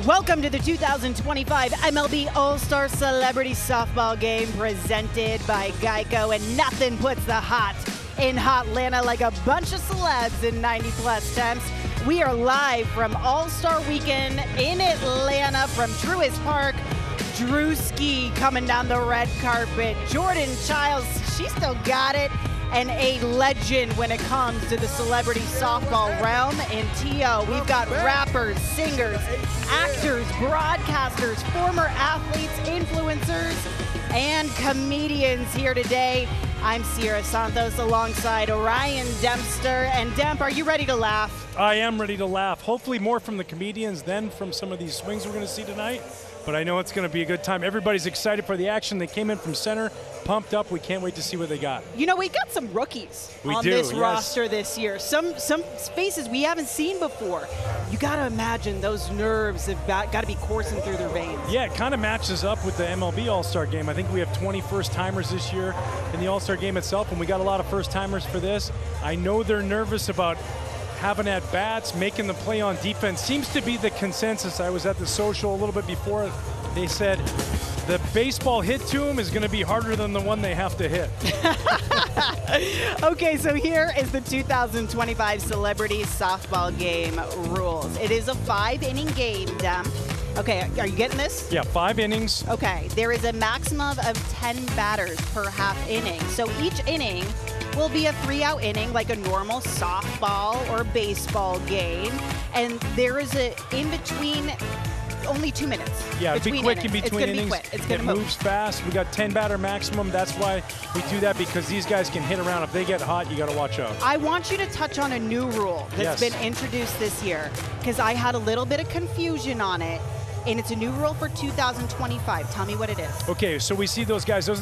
Welcome to the 2025 MLB All-Star Celebrity Softball Game presented by Geico, and nothing puts the hot in Hotlanta like a bunch of celebs in 90-plus temps. We are live from All-Star Weekend in Atlanta from Truist Park. Drewski coming down the red carpet. Jordan Childs, she still got it. And a legend when it comes to the celebrity softball realm in T.O. We've got rappers, singers, actors, broadcasters, former athletes, influencers, and comedians here today. I'm Sierra Santos alongside Orion Dempster. And Demp, are you ready to laugh? I am ready to laugh. Hopefully more from the comedians than from some of these swings we're going to see tonight. But I know it's going to be a good time. Everybody's excited for the action. They came in from center, pumped up. We can't wait to see what they got. You know, we got some rookies on this roster this year. Some faces we haven't seen before. You got to imagine those nerves have got to be coursing through their veins. Yeah, it kind of matches up with the MLB All-Star Game. I think we have 20 first-timers this year in the All-Star Game itself, and we got a lot of first-timers for this. I know they're nervous about having at-bats, making the play on defense. Seems to be the consensus. I was at the social a little bit before. They said the baseball hit to them is going to be harder than the one they have to hit. Okay, so here is the 2025 Celebrity Softball Game rules. It is a 5-inning game, Dem. Okay, are you getting this? Yeah, 5 innings. Okay, there is a maximum of 10 batters per half inning. So each inning will be a 3-out inning like a normal softball or baseball game. And there is a in-between only 2 minutes. Yeah, it'll be quick in between innings. It's going to move. It moves fast. We got 10 batter maximum. That's why we do that, because these guys can hit around. If they get hot, you got to watch out. I want you to touch on a new rule that's been introduced this year, because I had a little bit of confusion on it. And it's a new rule for 2025. Tell me what it is. Okay, so we see those guys. Those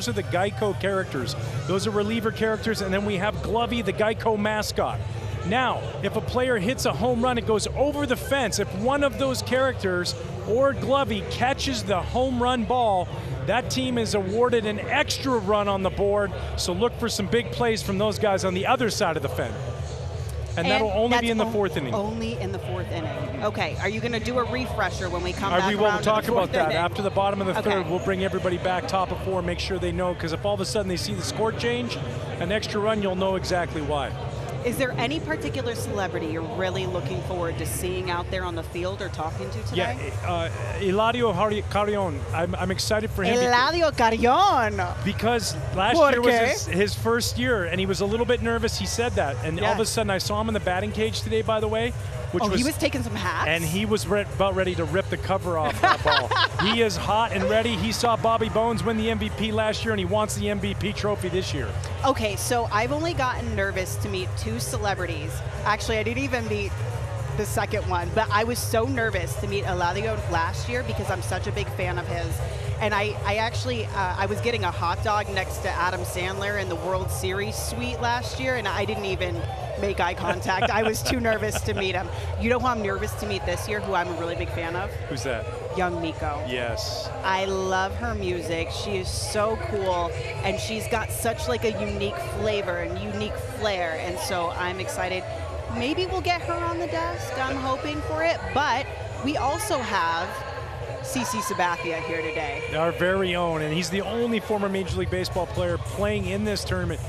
are the Geico characters. Those are reliever characters, and then we have Glovey, the Geico mascot. Now, if a player hits a home run, it goes over the fence. If one of those characters or Glovey catches the home run ball, that team is awarded an extra run on the board. So look for some big plays from those guys on the other side of the fence. And that'll only be in the 4th inning. Only in the 4th inning. Okay, are you going to do a refresher when we come back We will around talk about that. Inning? After the bottom of the 3rd, we'll bring everybody back top of 4, make sure they know, because if all of a sudden they see the score change, an extra run, you'll know exactly why. Is there any particular celebrity you're really looking forward to seeing out there on the field or talking to today? Yeah, Eladio Carrion. I'm excited for him. Eladio Carrion. Because last year was his first year, and he was a little bit nervous. He said that. And all of a sudden, I saw him in the batting cage today, by the way. He was taking some hats? And he was about ready to rip the cover off that ball. He is hot and ready. He saw Bobby Bones win the MVP last year, and he wants the MVP trophy this year. Okay, so I've only gotten nervous to meet 2 celebrities. Actually, I didn't even meet the second one, but I was so nervous to meet Eladio last year because I'm such a big fan of his. And I actually, I was getting a hot dog next to Adam Sandler in the World Series suite last year, and I didn't even make eye contact. I was too nervous to meet him. You know who I'm nervous to meet this year, who I'm a really big fan of? Who's that? Young Miko. Yes. I love her music. She is so cool, and she's got such like a unique flavor and unique flair, and so I'm excited. Maybe we'll get her on the desk. I'm hoping for it, but we also have Sabathia here today. Our very own, and he's the only former Major League Baseball player playing in this tournament,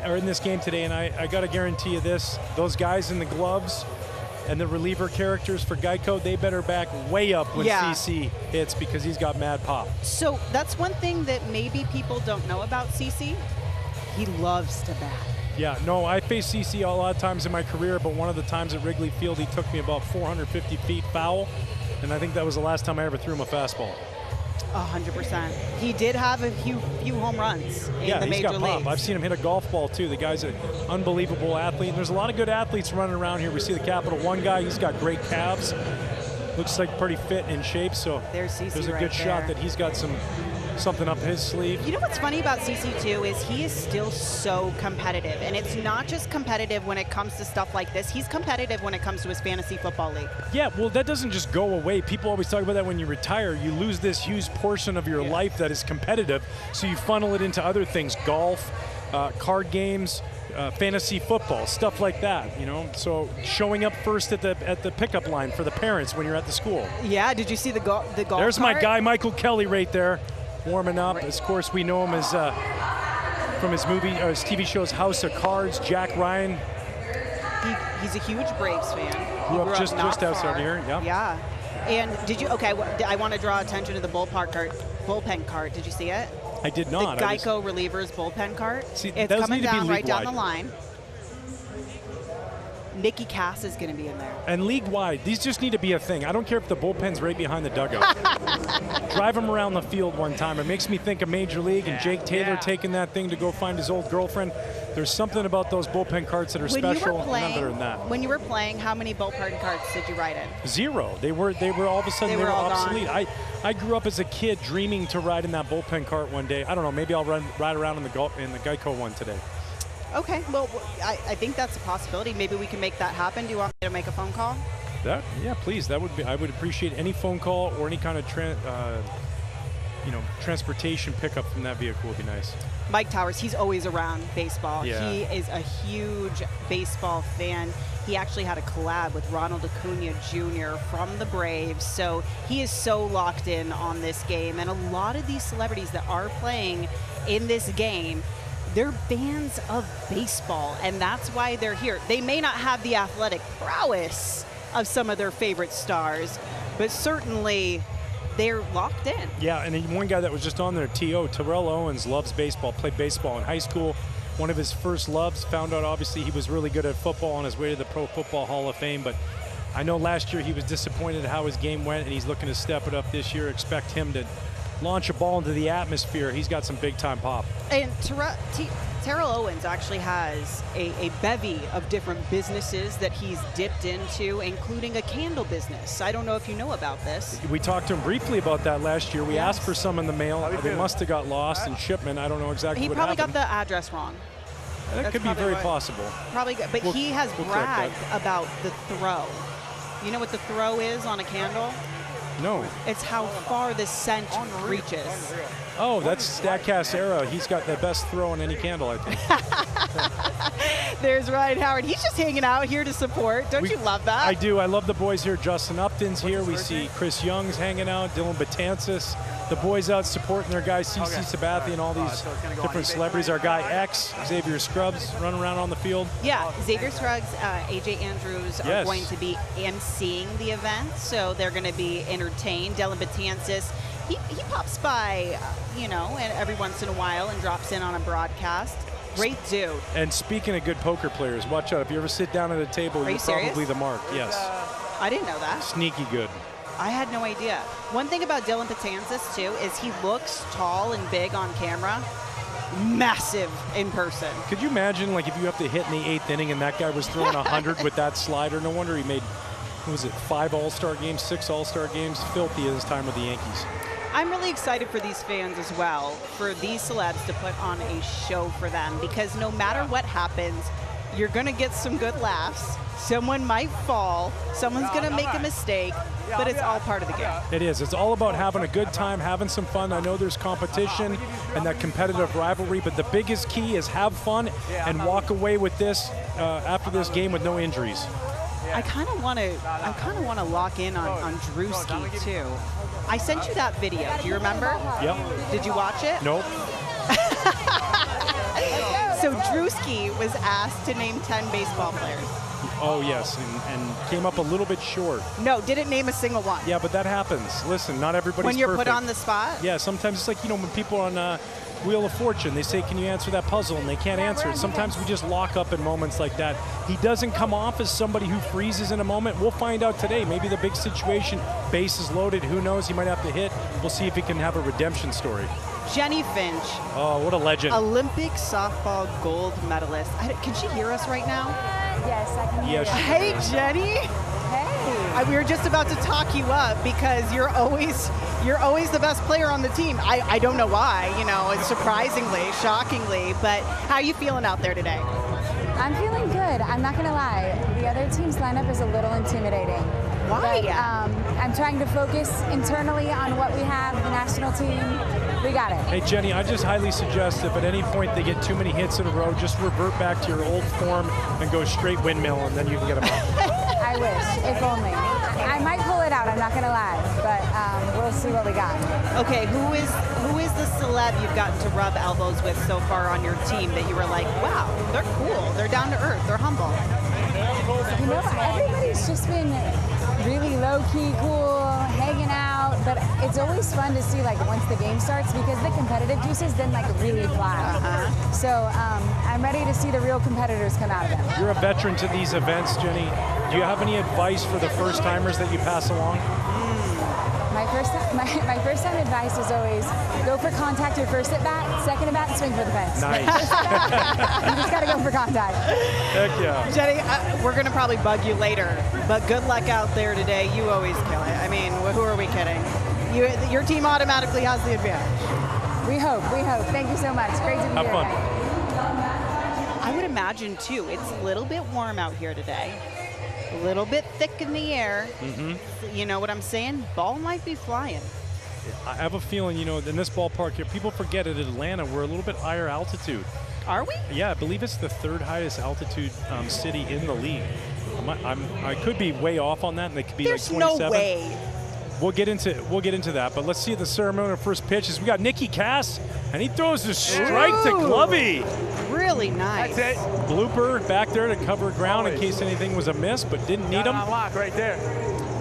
or in this game today, and I got to guarantee you this, those guys in the gloves and the reliever characters for Geico, they better back way up when CC hits, because he's got mad pop. So that's one thing that maybe people don't know about CC. He loves to bat. Yeah, no, I faced CC a lot of times in my career, but one of the times at Wrigley Field, he took me about 450 feet foul, and I think that was the last time I ever threw him a fastball. 100%. He did have a few home runs in the major leagues. Pop. I've seen him hit a golf ball too. The guy's an unbelievable athlete. And there's a lot of good athletes running around here. We see the Capital One guy. He's got great calves. Looks like pretty fit and in shape. So there's a good shot that he's got something up his sleeve. You know what's funny about CC too is he is still so competitive, and it's not just competitive when it comes to stuff like this. He's competitive when it comes to his fantasy football league. Yeah, well, that doesn't just go away. People always talk about that when you retire. You lose this huge portion of your life that is competitive, so you funnel it into other things: golf, card games, fantasy football, stuff like that, you know. So showing up first at the pickup line for the parents when you're at the school. Yeah, did you see the golf There's cart? my guy, Michael Kelly, right there, warming up. Of course, we know him as from his TV shows House of Cards, Jack Ryan. He's a huge Braves fan. Grew up just not outside far. here, yeah. Yeah. And did you, I want to draw attention to the bullpen cart. Did you see it? I did not. The Geico Relievers bullpen cart. See, it's those coming need to be down right down league-wide. the line. Nikki Cass is going to be in there. And league-wide, these just need to be a thing. I don't care if the bullpen's right behind the dugout. Drive them around the field one time. It makes me think of Major League and Jake Taylor taking that thing to go find his old girlfriend. There's something about those bullpen carts that are special, none better than that. When you were playing, how many bullpen carts did you ride in? 0. They were all of a sudden They were all obsolete. gone. I grew up as a kid dreaming to ride in that bullpen cart one day. I don't know, maybe I'll ride around in the Geico one today. Okay, well, I think that's a possibility. Maybe we can make that happen. Do you want me to make a phone call? Yeah, please. That would be. I would appreciate any phone call or any kind of transportation pickup from that vehicle would be nice. Mike Towers, he's always around baseball. Yeah. He is a huge baseball fan. He actually had a collab with Ronald Acuna Jr. from the Braves, so he is so locked in on this game. And a lot of these celebrities that are playing in this game, they're fans of baseball, and that's why they're here. They may not have the athletic prowess of some of their favorite stars, but certainly they're locked in. Yeah, and one guy that was just on there, T.O., Terrell Owens, loves baseball, played baseball in high school. One of his first loves, found out obviously he was really good at football on his way to the Pro Football Hall of Fame, but I know last year he was disappointed at how his game went, and he's looking to step it up this year. Expect him to launch a ball into the atmosphere. He's got some big-time pop. And Terrell Owens actually has a bevy of different businesses that he's dipped into, including a candle business. I don't know if you know about this. We talked to him briefly about that last year. We asked for some in the mail. They must have got lost in shipment. I don't know exactly He what probably happened. got the address wrong. That could be very possible. Probably, but he has we'll correct bragged that. about the throw. You know what the throw is on a candle? No. It's how far the scent reaches. Oh, that's StatCast era. He's got the best throw on any candle, I think. There's Ryan Howard. He's just hanging out here to support. Don't you love that? I do. I love the boys here. Justin Upton's here. We see Chris Young's hanging out. Dylan Betances. The boys out supporting their guy, CC Sabathia, and all these different celebrities. Our guy X, Xavier Scruggs, running around on the field. Yeah, Xavier Scruggs, AJ Andrews are going to be emceeing the event, so they're going to be entertained. Dylan Betances, he pops by, and every once in a while and drops in on a broadcast. Great dude. And speaking of good poker players, watch out. If you ever sit down at a table, you're probably the mark. Yes. I didn't know that. Sneaky good. I had no idea. One thing about Dylan Betances, too, is he looks tall and big on camera. Massive in person. Could you imagine, if you have to hit in the 8th inning and that guy was throwing 100 with that slider? No wonder he made, 5 All-Star games, 6 All-Star games? Filthy at his time with the Yankees. I'm really excited for these fans as well, for these celebs to put on a show for them, because no matter what happens, you're going to get some good laughs. Someone might fall. Someone's going to make a mistake, but it's all part of the game. It is. It's all about having a good time, having some fun. I know there's competition and that competitive rivalry, but the biggest key is have fun and walk away with this after this game with no injuries. I kind of want to lock in on Drewski too. I sent you that video. Do you remember? Yep. Did you watch it? Nope. So Drewski was asked to name 10 baseball players. Oh, yes, and came up a little bit short. No, didn't name a single one. Yeah, but that happens. Listen, not everybody's when you're perfect. put on the spot? Yeah, sometimes it's like, when people are on Wheel of Fortune, they say, can you answer that puzzle? And they can't answer it. Sometimes we just lock up in moments like that. He doesn't come off as somebody who freezes in a moment. We'll find out today. Maybe the big situation, base is loaded. Who knows? He might have to hit. We'll see if he can have a redemption story. Jenny Finch. Oh, what a legend. Olympic softball gold medalist. Can she hear us right now? Yes, I can hear you. Hey, Jenny. Hey. We were just about to talk you up because you're always the best player on the team. I don't know why, surprisingly, shockingly, but how are you feeling out there today? I'm feeling good. I'm not going to lie. The other team's lineup is a little intimidating. Why? But, I'm trying to focus internally on what we have, the national team. We got it. Hey, Jenny, I just highly suggest if at any point they get too many hits in a row, just revert back to your old form and go straight windmill, and then you can get them out. I wish, if only. I might pull it out, I'm not going to lie, but we'll see what we got. Okay, who is the celeb you've gotten to rub elbows with so far on your team that you were like, wow, they're cool, they're down to earth, they're humble? You know, everybody's just been really low-key, cool, hanging out, but it's always fun to see, like, once the game starts, because the competitive juices then, like, really fly. So I'm ready to see the real competitors come out of them. You're a veteran to these events, Jenny. Do you have any advice for the first-timers that you pass along? My first time advice is always go for contact your first at bat, second at bat, swing for the fence. Nice. You just got to go for contact. Heck yeah. Jenny, we're going to probably bug you later, but good luck out there today. You always kill it. I mean, who are we kidding? Your team automatically has the advantage. We hope. Thank you so much. Great to be Have here fun. tonight. I would imagine, too, it's a little bit warm out here today. A little bit thick in the air. You know what I'm saying? Ball might be flying. I have a feeling, you know, in this ballpark here, people forget at Atlanta, we're a little bit higher altitude. Are we? Yeah, I believe it's the third highest altitude city in the league. I could be way off on that, and they could be There's like 27. no way. We'll get into that, but let's see the ceremonial first pitch. We got Nicky Cass, and he throws a strike to Glovey. Really nice. That's it. Blooper back there to cover ground in case anything was amiss, but didn't need him. Lock right there.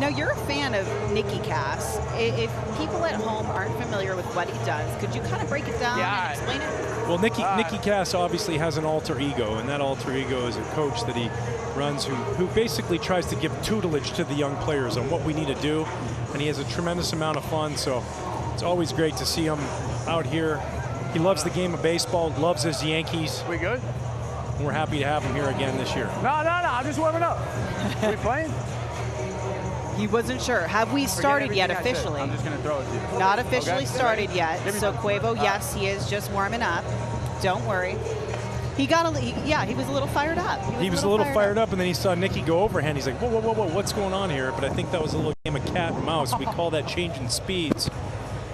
Now, you're a fan of Nicky Cass. If people at home aren't familiar with what he does, could you kind of break it down and explain it? Well, Nicky Cass obviously has an alter ego, and that alter ego is a coach that he runs who basically tries to give tutelage to the young players on what we need to do, and he has a tremendous amount of fun, so it's always great to see him out here. He loves the game of baseball, loves his Yankees. We good? And we're happy to have him here again this year. No, I'm just warming up. Are we playing? He wasn't sure. Have we started yet officially? I'm just going to throw it to you. Not officially Okay. started yet. So Quavo, yes, he is just warming up. Don't worry. He was a little fired up. He was a little fired up, and then he saw Nicky go overhand. He's like, whoa, what's going on here? But I think that was a little game of cat and mouse. We call that change in speeds.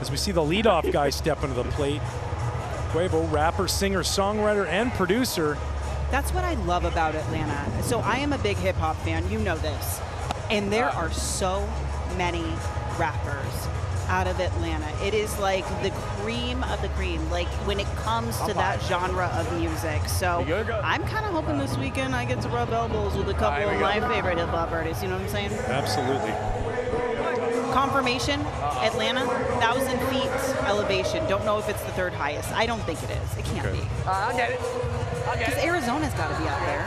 As we see the leadoff guy step into the plate. Quavo, rapper, singer, songwriter, and producer. That's what I love about Atlanta. So I am a big hip hop fan. You know this. And there are so many rappers out of Atlanta. It is like the cream of the cream, like when it comes to that genre of music. So I'm kind of hoping this weekend I get to rub elbows with a couple of my favorite hip hop artists. You know what I'm saying? Absolutely. Confirmation, Atlanta, 1,000 feet elevation. Don't know if it's the third highest. I don't think it is. It can't be. I'll get it. Because Arizona's got to be out there.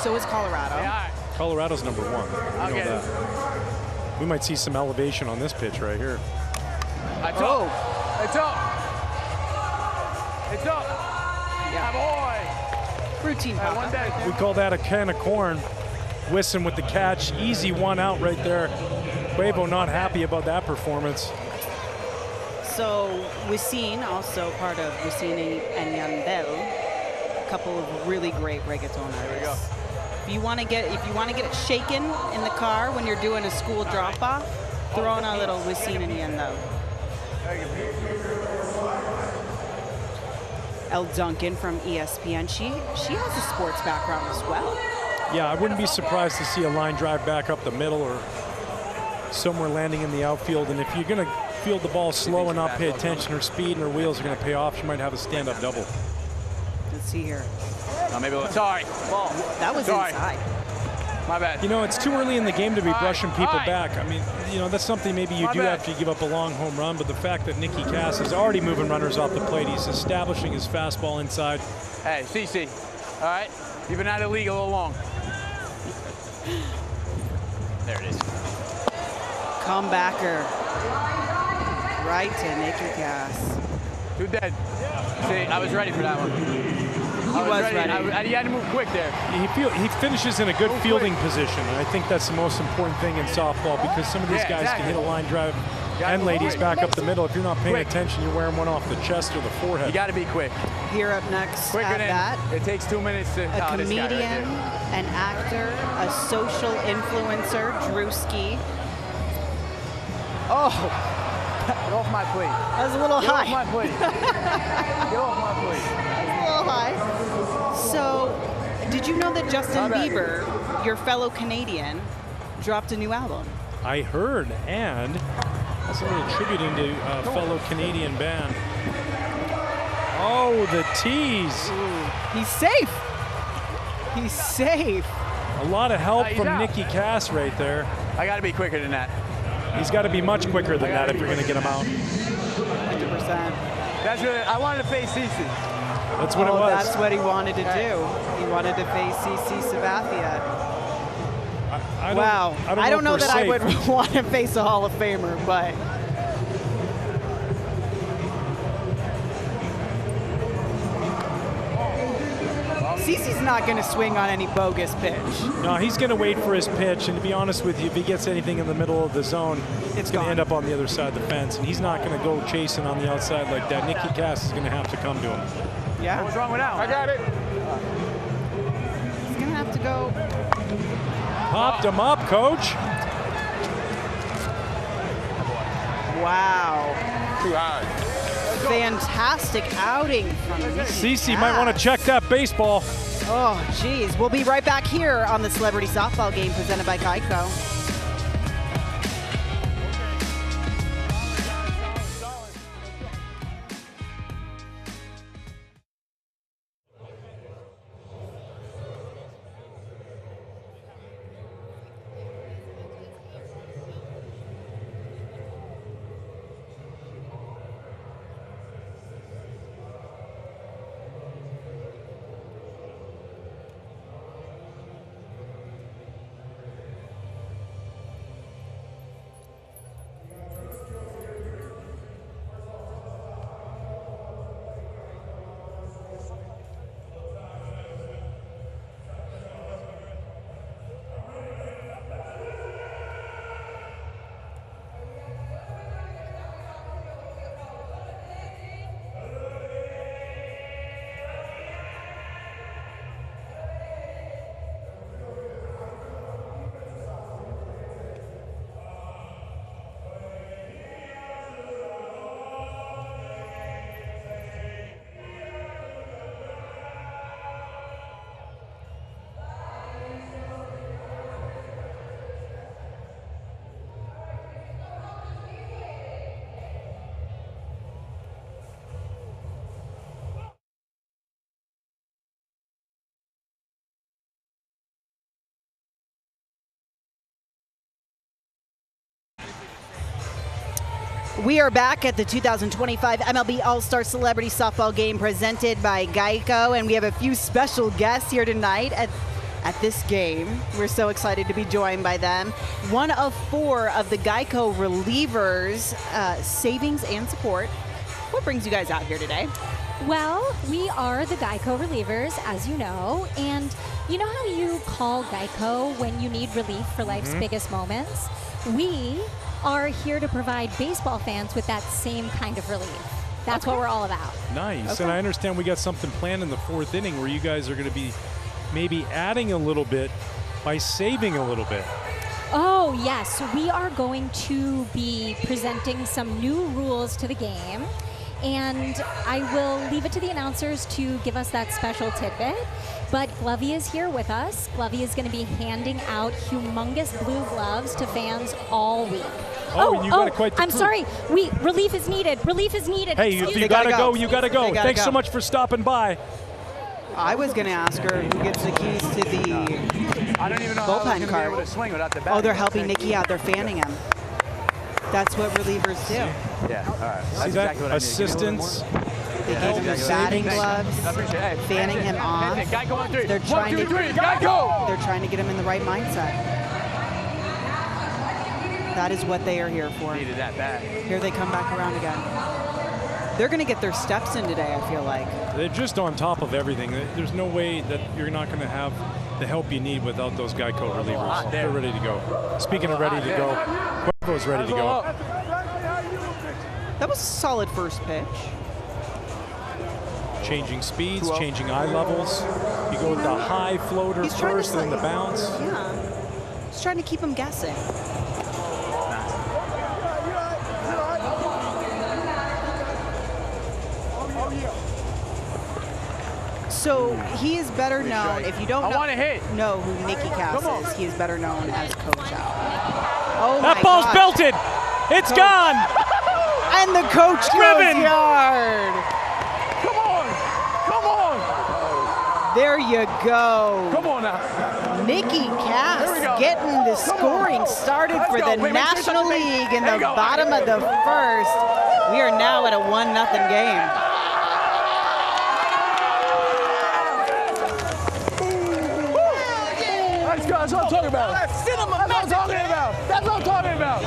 So is Colorado. Yeah, all right. Colorado's number one. I'll get it. We might see some elevation on this pitch right here. It's up. It's up. It's up. Yeah, boy. Routine pop. One day. We call that a can of corn. Whiston with the catch. Easy one out right there. Quavo not happy about that performance. So Wisin, also part of Wisin and Yandel, a couple of really great reggaeton artists. If you want to get it shaken in the car when you're doing a school drop-off, throw on a little Wisin and Yandel. Elle Duncan from ESPN, she has a sports background as well. Yeah, I wouldn't be surprised to see a line drive back up the middle or somewhere landing in the outfield. And if you're going to field the ball slow and not pay attention, her speed and her wheels are going to pay off. She might have a stand-up double. Let's see here. Sorry. Ball. That was inside. My bad. You know, it's too early in the game to be brushing people back. I mean, you know, that's something maybe you do after you give up a long home run, but the fact that Nicky Cass is already moving runners off the plate, he's establishing his fastball inside. Hey, CC, all right? You've been out of the league a little long. There it is. Comebacker. Right to Nicky Cass. Too dead. See, I was ready for that one. was ready. He had to move quick there. He finishes in a good fielding position, and I think that's the most important thing in softball because some of these guys can hit a line drive and ladies back up the middle. If you're not paying attention, you're wearing one off the chest or the forehead. You got to be quick. Here up next Quicker at that. It takes 2 minutes to A comedian, an actor, a social influencer, Drewski. Oh, Get off my plate. that was a little Get high. off my plate. Get off my plate. A little high. So, did you know that Justin Bieber, your fellow Canadian, dropped a new album? I heard, and that's a little tribute to a fellow Canadian band. Oh, the tease. He's safe. He's safe. A lot of help He's from out. Nicky Cass right there. I got to be quicker than that. He's got to be much quicker than that if you're going to get him out. 100%. That's really, I wanted to face Cece. That's what it was. That's what he wanted to do. He wanted to face CC Sabathia. I don't know if we're that I safe. would want to face a Hall of Famer, but CC's not going to swing on any bogus pitch. No, he's going to wait for his pitch, and to be honest with you, if he gets anything in the middle of the zone, it's going to end up on the other side of the fence, and he's not going to go chasing on the outside like that. Nicky Cass is going to have to come to him. Yeah. What's wrong with that one? I got it. He's going to have to go. Popped him up, coach. Wow. Too high. Fantastic outing from CC might want to check that baseball. Oh, geez. We'll be right back here on the Celebrity Softball Game presented by Geico. We are back at the 2025 MLB All-Star Celebrity Softball Game presented by Geico, and we have a few special guests here tonight at this game. We're so excited to be joined by them. One of 4 of the Geico relievers, savings and support. What brings you guys out here today? Well, we are the Geico relievers, as you know, and you know how you call Geico when you need relief for life's biggest moments? We are here to provide baseball fans with that same kind of relief. That's what we're all about. Nice. And I understand we got something planned in the 4th inning where you guys are going to be maybe adding a little bit by saving a little bit. Oh, yes. We are going to be presenting some new rules to the game. And I will leave it to the announcers to give us that special tidbit. But Glovey is here with us. Glovey is going to be handing out humongous blue gloves to fans all week. Oh, you got it quite the I'm crew. sorry. Relief is needed. Relief is needed. Hey, if you got to go, you got to go. Thanks so much for stopping by. I was going to ask her who gets the keys to the I don't even know bullpen how he's card. able to swing without the bat. Oh, they're helping Nicky out. They're fanning him. That's what relievers do. Yeah, all right. That's See exactly that? what I need. Assistance. They give him batting gloves, I appreciate it. Hey, fanning him off. Geico on 3. They're trying 1, 2, to 3, Geico! They're trying to get him in the right mindset. That is what they are here for. Needed that bad. Here they come back around again. They're going to get their steps in today, I feel like. They're just on top of everything. There's no way that you're not going to have the help you need without those Geico relievers. They're ready to go. Speaking of ready to go, Quavo's ready to go. That was a solid first pitch. Changing speeds, changing eye levels. You go with the high floater first, then the bounce. Yeah. Just trying to keep him guessing. So he is better known, if you don't know who Nicky Cass is, he is better known as Coach Al. Oh that ball's belted! It's gone! And the coach goes yard! Come on! Come on! There you go. Come on now. Nicky Cass getting the scoring started for the National League in the bottom of the first. We are now at a 1-0 game. That's what I'm talking about. That's what I'm talking about. That's what I'm talking about.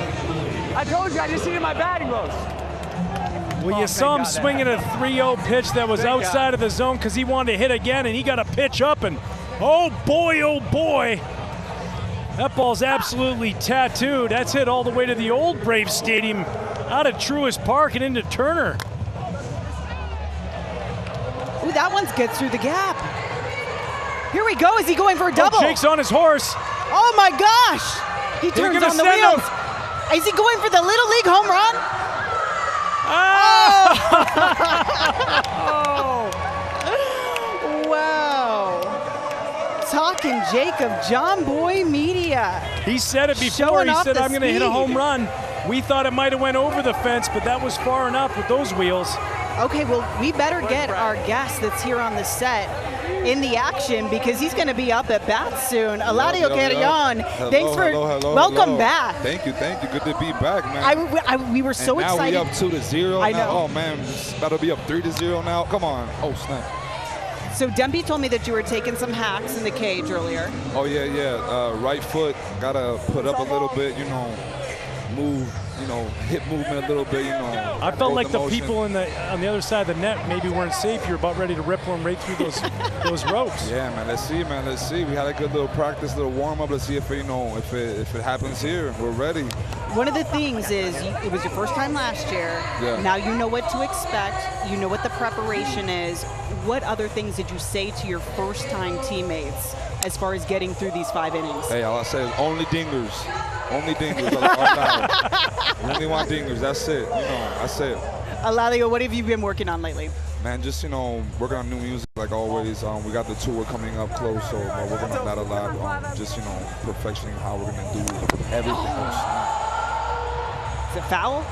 I told you, I just seen it in my batting gloves. Well, you saw him swinging a 3-0 pitch that was outside of the zone because he wanted to hit again, and he got a pitch up, and oh boy, that ball's absolutely tattooed. That's hit all the way to the old Braves Stadium, out of Truist Park and into Turner. Ooh, that one gets through the gap. Here we go. Is he going for a double? Jake's on his horse. Oh my gosh! He turns on the wheels. Is he going for the Little League home run? Oh! Wow. Talking Jacob, John Boy Media. He said it before. He said, I'm going to hit a home run. We thought it might have went over the fence, but that was far enough with those wheels. Okay, well, we better get our guest that's here on the set in the action because he's going to be up at bat soon. Eladio Carrion, thanks for welcome back. Thank you. Good to be back, man. We were so excited. Now we up 2-0. I know. Oh man, it's about to be up 3-0 now. Come on. Oh snap. So Dempy told me that you were taking some hacks in the cage earlier. Oh yeah. Right foot, gotta put up a little bit. Move. Hip movement a little bit, I felt like the people on the other side of the net maybe weren't safe. You're about ready to rip them right through those ropes. Yeah, man. Let's see. We had a good little practice, little warm up. Let's see if it happens here. We're ready. One of the things is it was your first time last year. Yeah. Now you know what to expect. You know what the preparation is. What other things did you say to your first-time teammates as far as getting through these 5 innings? Hey, all I say is only dingers. Only dingers. Only want dingers. That's it. That's it. Eladio, what have you been working on lately? Man, just, working on new music like always. We got the tour coming up close, so we're working on that a lot. Just, perfectioning how we're going to do everything else. Is it foul?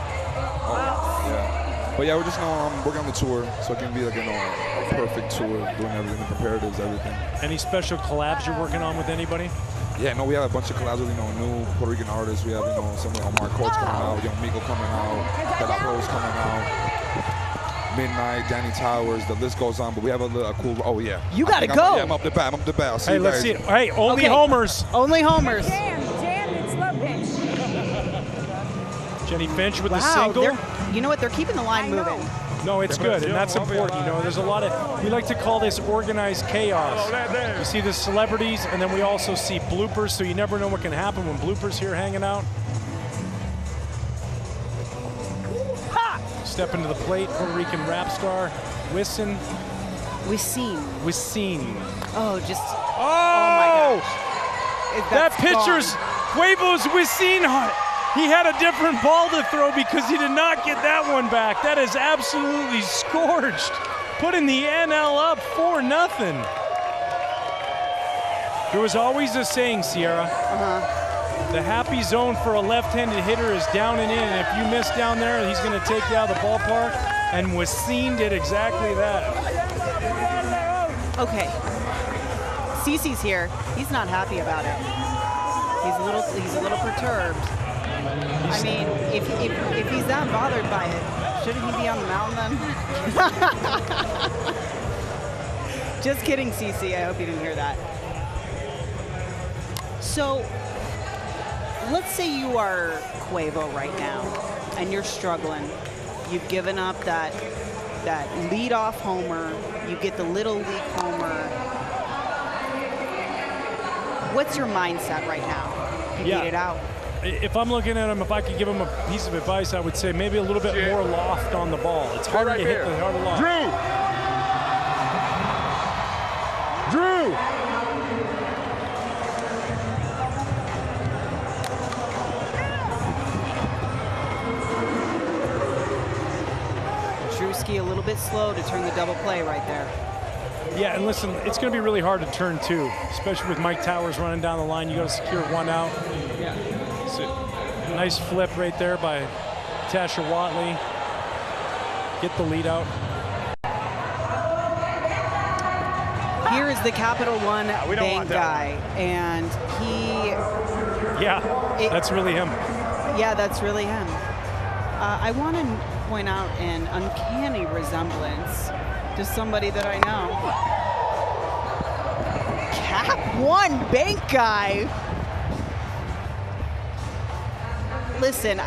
Oh, yeah. But yeah, we're just working on the tour, so it can be like a perfect tour, doing everything, the comparatives, everything. Any special collabs you're working on with anybody? Yeah, no, we have a bunch of collabs with, new Puerto Rican artists. We have, some of Omar Coates coming out, Young Miko coming out, Bella Rose coming out, Midnight, Danny Towers, the list goes on, but we have a cool, oh yeah. You gotta go. I'm up the bat, I'll see hey, you let's guys. see it. Hey, only homers. Only homers. Jam and slow pitch. Jenny Finch with the single. You know what, they're keeping the line moving. No, it's good, and that's important. There's a lot of, we like to call this organized chaos. You see the celebrities, and then we also see bloopers, so you never know what can happen when bloopers here hanging out. Step into the plate, Puerto Rican rap star, Wisin. Oh, just, oh my gosh. That pitcher's Quavo's Wisin. He had a different ball to throw because he did not get that one back. That is absolutely scorched. Putting the NL up 4-0. There was always a saying, Sierra. The happy zone for a left-handed hitter is down and in. And if you miss down there, he's going to take you out of the ballpark. And Wisin did exactly that. Okay. Cece's here. He's not happy about it. He's a little perturbed. I mean, if he's that bothered by it, shouldn't he be on the mound then? Just kidding, Cece. I hope you didn't hear that. So, let's say you are Quavo right now, and you're struggling. You've given up that leadoff homer. You get the little league homer. What's your mindset right now? You beat it out. If I'm looking at him, if I could give him a piece of advice, I would say maybe a little bit more loft on the ball. It's harder to hit the harder loft. Drew! Drewski a little bit slow to turn the double play right there. Yeah, and listen, it's going to be really hard to turn two, especially with Mike Towers running down the line. You got to secure one out. Yeah. So, nice flip right there by Natasha Watley. Get the lead out. Here is the Capital One bank guy, and he... Yeah, that's really him. Yeah, that's really him. I want to point out an uncanny resemblance to somebody that I know. Cap One bank guy. Listen,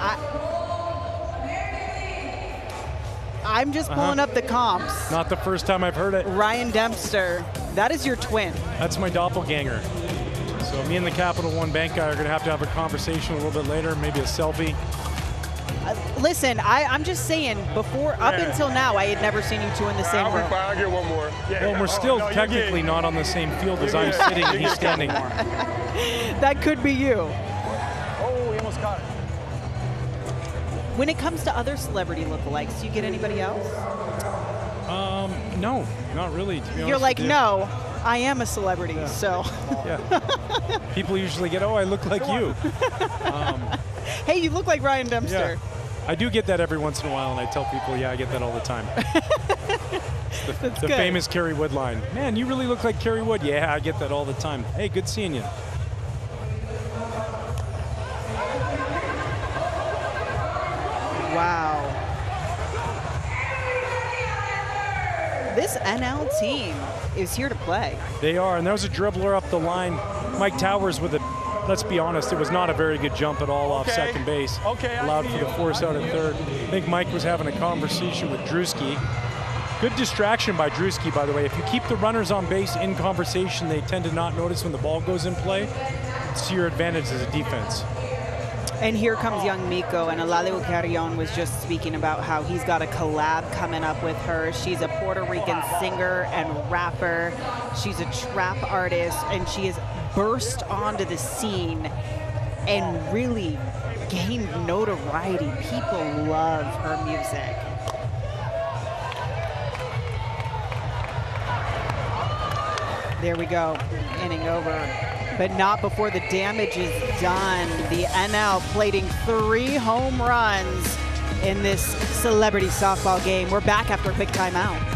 I'm just pulling up the comps. Not the first time I've heard it. Ryan Dempster, that is your twin. That's my doppelganger. So me and the Capital One bank guy are going to have a conversation a little bit later, maybe a selfie. Listen, I'm just saying, up until now, I had never seen you two in the same room. I'll get one more. Well, we're still technically not on the same field as I'm sitting and he's standing. That could be you. Oh, he almost caught it. When it comes to other celebrity lookalikes, do you get anybody else? No, not really, to be honest. You're like, with you. no, I am a celebrity, so. Yeah. People usually get, oh, I look like you. Hey, you look like Ryan Dempster. Yeah. I do get that every once in a while, and I tell people, yeah, I get that all the time. the famous Kerry Wood line. Man, you really look like Kerry Wood. Yeah, I get that all the time. Hey, good seeing you. Wow. This NL team is here to play. They are, and there was a dribbler up the line. Mike Towers with a, let's be honest, it was not a very good jump at all off second base. Allowed for the force out at third. I think Mike was having a conversation with Drewski. Good distraction by Drewski, by the way. If you keep the runners on base in conversation, they tend to not notice when the ball goes in play. It's to your advantage as a defense. And here comes young Miko, and Alaliu Carrion was just speaking about how he's got a collab coming up with her. She's a Puerto Rican singer and rapper. She's a trap artist, and she has burst onto the scene and really gained notoriety. People love her music. There we go, inning over. But not before the damage is done. The NL plating 3 home runs in this celebrity softball game. We're back after a quick timeout.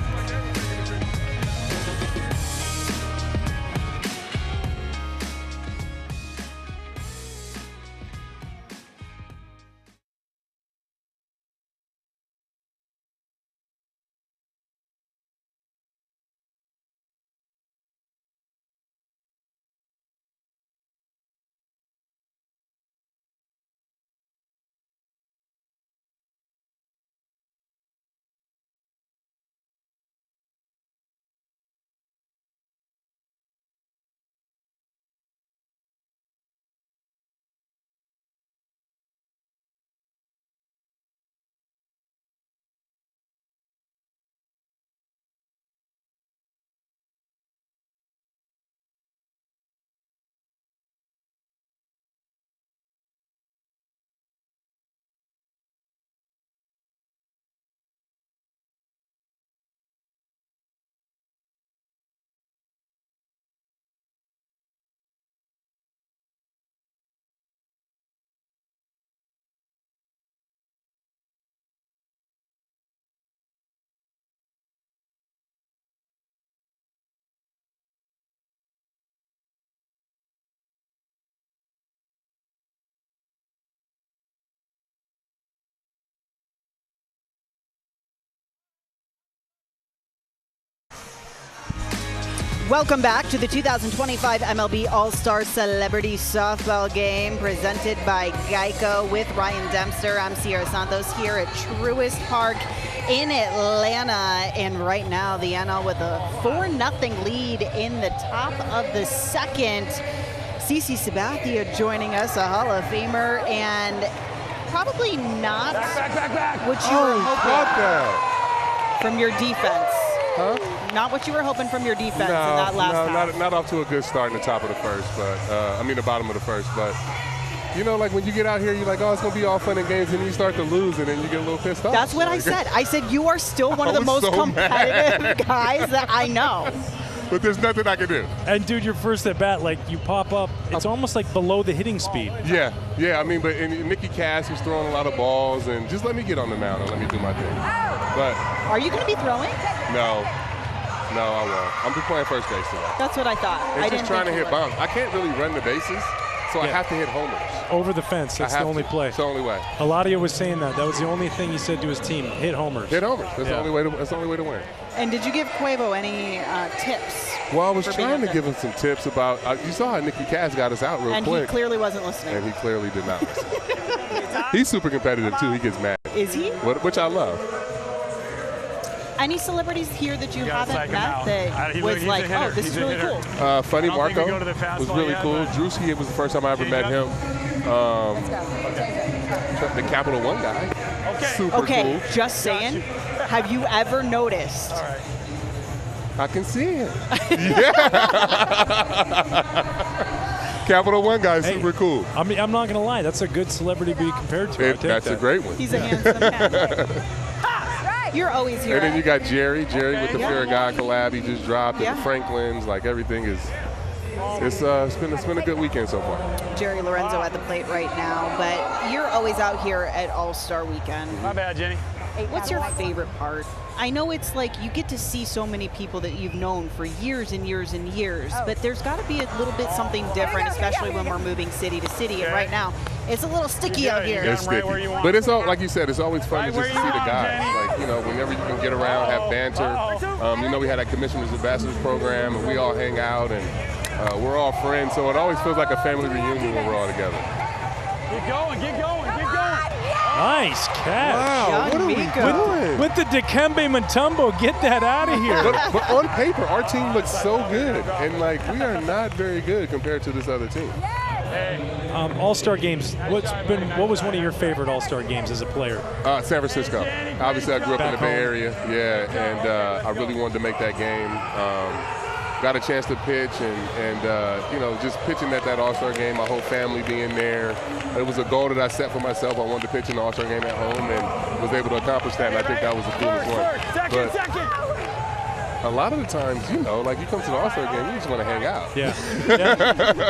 Welcome back to the 2025 MLB All-Star Celebrity Softball Game presented by Geico with Ryan Dempster. I'm Sierra Santos here at Truist Park in Atlanta. And right now, the NL with a 4-0 lead in the top of the second. Sabathia joining us, a Hall of Famer, and probably not what you were hoping from your defense. Huh? Not what you were hoping from your defense in that last half. Not off to a good start in the top of the first, but the bottom of the first. But you know, like when you get out here, you're like, oh, it's gonna be all fun and games, and then you start to lose, and then you get a little pissed off. That's what I said. I said you are still one of the most competitive guys that I know. But there's nothing I can do. And dude, your first at bat, like you pop up, it's almost like below the hitting speed. Yeah. I mean, but Nicky Cass was throwing a lot of balls, and just let me get on the mound and let me do my thing. But are you going to be throwing? No, I won't. I'm just playing first base today. That's what I thought. I'm just trying to hit bombs. I can't really run the bases, so I have to hit homers. Over the fence. That's the only play. It's the only way. Eladio was saying that. That was the only thing he said to his team. Hit homers. Hit homers. That's the only way to. That's the only way to win. And did you give Quavo any tips? Well, I was trying to give him some tips about. You saw how Nicky Cass got us out real quick. And he clearly wasn't listening. And he clearly did not listen. He's super competitive too. He gets mad. Is he? Which I love. Any celebrities here that you haven't met that was like, oh, this is really cool? Funny Marco was really cool. Drewski was the first time I ever met him. The Capital One guy. Super cool. Just saying. Have you ever noticed? I can see it. Yeah. Capital One guy, super cool. I mean, I'm not gonna lie. That's a good celebrity to be compared to. That's a great one. He's a handsome man. You're always here. And then you got Jerry with the Fear of God collab he just dropped, and the Franklins. Like everything is. It's been a good weekend so far. Jerry Lorenzo at the plate right now, but you're always out here at All-Star Weekend. My bad, Jenny. What's your favorite part? I know it's like you get to see so many people that you've known for years and years and years, but there's got to be a little bit something different, especially when we're moving city to city. And right now, it's a little sticky out here. It's sticky. But it's all, like you said, it's always fun to just see the guys. Like, you know, whenever you can get around, have banter. You know, we had a Commissioner's Ambassadors program, and we all hang out, and we're all friends. So it always feels like a family reunion when we're all together. Get going. Nice catch. Wow, what are we doing? With the Dikembe Mutombo, get that out of here. But on paper, our team looks so good. And, like, we are not very good compared to this other team. All-Star games, what was one of your favorite All-Star games as a player? San Francisco. Obviously, I grew up in the Bay Area. Yeah, and I really wanted to make that game. Got a chance to pitch and you know, just pitching at that All-Star game, my whole family being there. It was a goal that I set for myself. I wanted to pitch in the All-Star game at home and was able to accomplish that, and I think that was the coolest one. But a lot of the times, you know, like you come to the All-Star game, you just want to hang out. Yeah.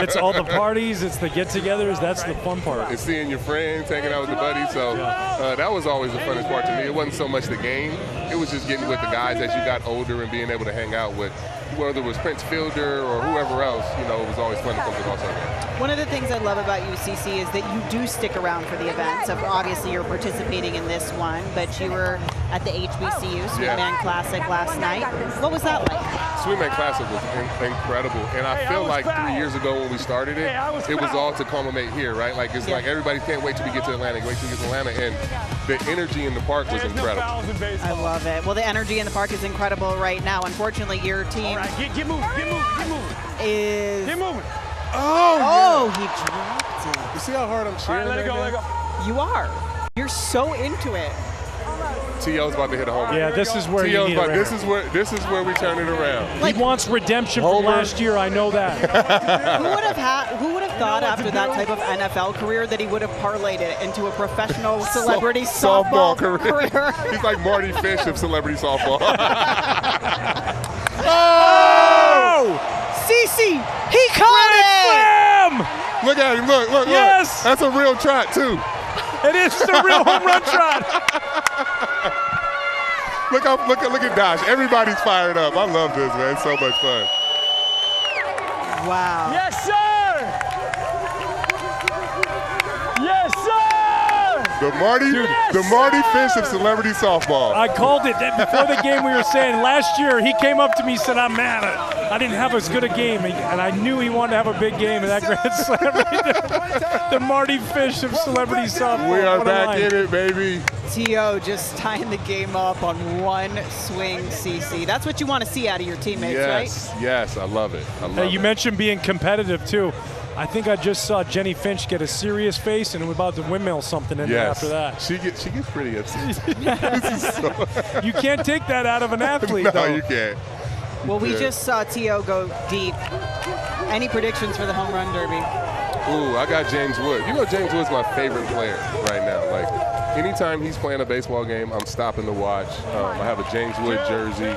It's all the parties, it's the get-togethers, that's the fun part. It's seeing your friends, hanging out with the buddies, so that was always the funnest part to me. It wasn't so much the game, it was just getting with the guys as you got older and being able to hang out with, whether it was Prince Fielder or whoever else, you know, it was always fun to come to the All-Star game. One of the things I love about you, CC, is that you do stick around for the events. Obviously, you're participating in this one, but you were at the HBCU Sweetman Classic last night. What was that like? Sweetman Classic was incredible, and I feel like 3 years ago when we started it, it was all to culminate here, right? Like it's like everybody can't wait till we get to Atlanta, and the energy in the park was incredible. I love it. Well, the energy in the park is incredible right now. Unfortunately, your team Get moving. is Get moving. Oh, he dropped it. You see how hard I'm cheering? All right, let it go. You are. You're so into it. T.O.'s about to hit a home run. Yeah, this is where you need a this is where we turn it around. He wants redemption from last year. I know that. Who would have thought after that type of NFL career that he would have parlayed it into a professional celebrity softball career? He's like Marty Finch of celebrity softball. Oh! CC, he caught it! Slam! Look at him, look. Yes! That's a real trot, too. It is a real home run trot. Look at Dash. Everybody's fired up. I love this, man. It's so much fun. Wow. Yes, sir! Yes, sir! The Marty Finch of celebrity softball. I called it before the game. We were saying last year he came up to me and said, "I'm mad. I didn't have as good a game," and I knew he wanted to have a big game in that Grand Slam. The Marty Finch of celebrity softball. We are back in it, baby. T.O. just tying the game up on one swing CC. That's what you want to see out of your teammates, right? Yes, I love it. You mentioned being competitive too. I think I just saw Jenny Finch get a serious face and was about to windmill something in there after that. She gets pretty upset. You can't take that out of an athlete. No, though. you can't. Well, we just saw T.O. go deep. Any predictions for the home run derby? Ooh, I got James Wood. You know James Wood's my favorite player right now. Like, anytime he's playing a baseball game, I'm stopping to watch. I have a James Wood jersey,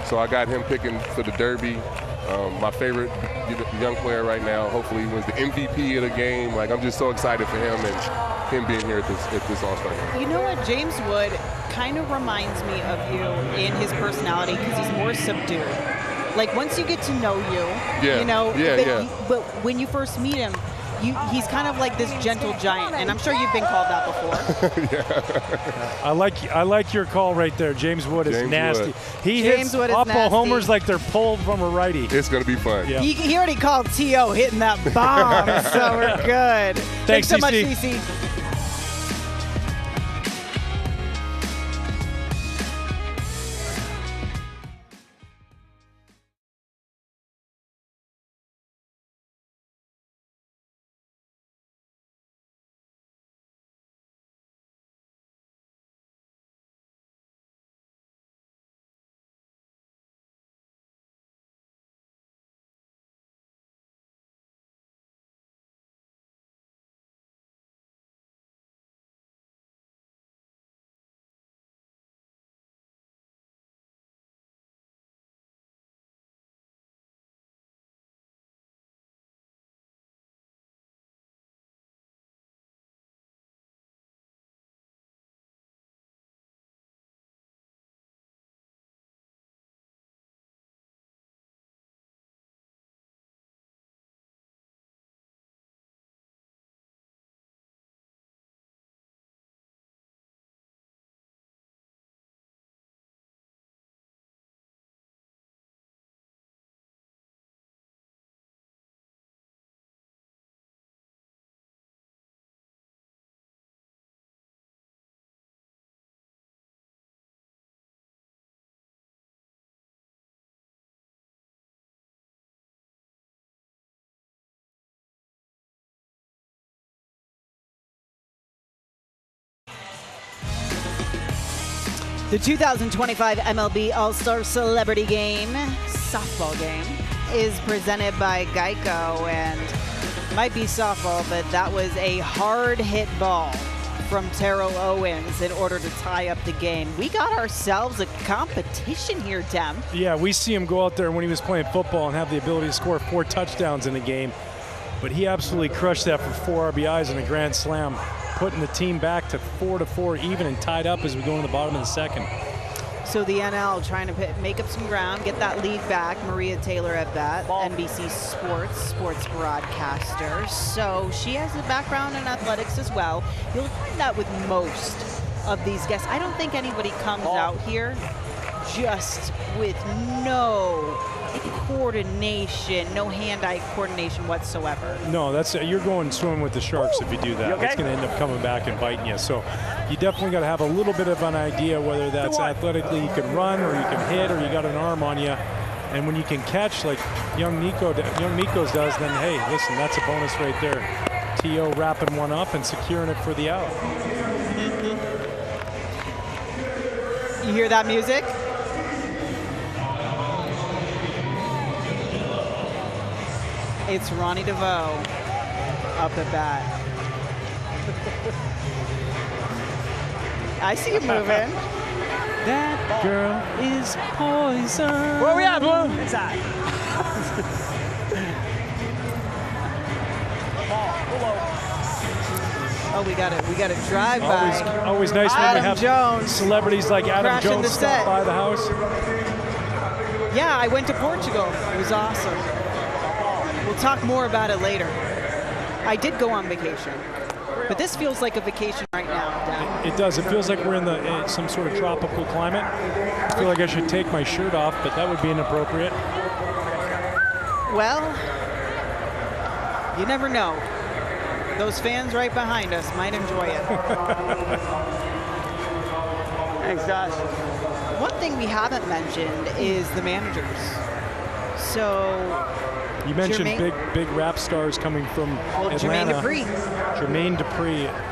so I got him picking for the derby. My favorite young player right now. Hopefully he wins the MVP of the game. Like, I'm just so excited for him and him being here at this All-Star game. You know what? James Wood kind of reminds me of you in his personality because he's more subdued. Like, once you get to know you, you know, but when you first meet him, he's kind of like this gentle giant, and I'm sure you've been called that before. I like your call right there. James Wood is nasty. Wood. He hits awful homers like they're pulled from a righty. It's going to be fun. Yeah. He already called T.O. hitting that bomb, so we're good. Thanks so much, CC. CC. The 2025 MLB All-Star Celebrity Game, softball game, is presented by Geico, and might be softball, but that was a hard hit ball from Terrell Owens in order to tie up the game. We got ourselves a competition here, Dem. Yeah, we see him go out there when he was playing football and have the ability to score 4 touchdowns in a game, but he absolutely crushed that for 4 RBIs in a grand slam, putting the team back to 4-4 even and tied up as we go in the bottom of the second. So the NL trying to make up some ground, get that lead back. Maria Taylor at bat, NBC sports broadcaster. So she has a background in athletics as well. You'll find that with most of these guests. I don't think anybody comes out here just with no coordination, no hand-eye coordination whatsoever. No, you're going swimming with the sharks if you do that. It's going to end up coming back and biting you. So you definitely got to have a little bit of an idea whether that's athletically you can run or you can hit or you got an arm on you. And when you can catch like young Nico's does, then hey, listen, that's a bonus right there. T.O. wrapping one up and securing it for the out. You hear that music? It's Ronnie DeVoe up at bat. I see you moving. That girl is poison. Where we at, Blue? Inside. Oh, we got a drive by. Always nice when we have Jones celebrities like Adam Jones stop by the house. Yeah, I went to Portugal. It was awesome. We'll talk more about it later. I did go on vacation, but this feels like a vacation right now. It does. It feels like we're in some sort of tropical climate. I feel like I should take my shirt off, but that would be inappropriate. Well, you never know. Those fans right behind us might enjoy it. Thanks, Josh. One thing we haven't mentioned is the managers. So you mentioned big rap stars coming from Atlanta. Jermaine Dupri.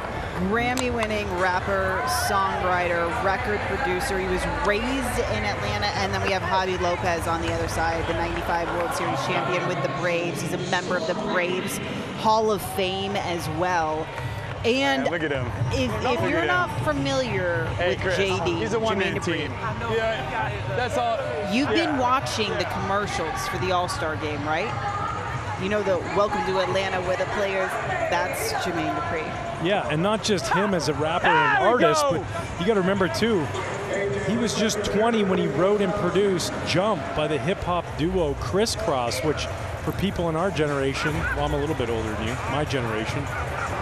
Grammy-winning rapper, songwriter, record producer. He was raised in Atlanta, and then we have Javi Lopez on the other side, the '95 World Series champion with the Braves. He's a member of the Braves Hall of Fame as well. And look at him. If you're not familiar with JD, he's a one-man team. Yeah, that's all. You've been watching the commercials for the All-Star Game, right? You know the Welcome to Atlanta where the players, that's Jermaine Dupri. Yeah, and not just him as a rapper and artist, but you got to remember too, he was just 20 when he wrote and produced Jump by the hip-hop duo Crisscross, which for people in our generation, well, I'm a little bit older than you, my generation,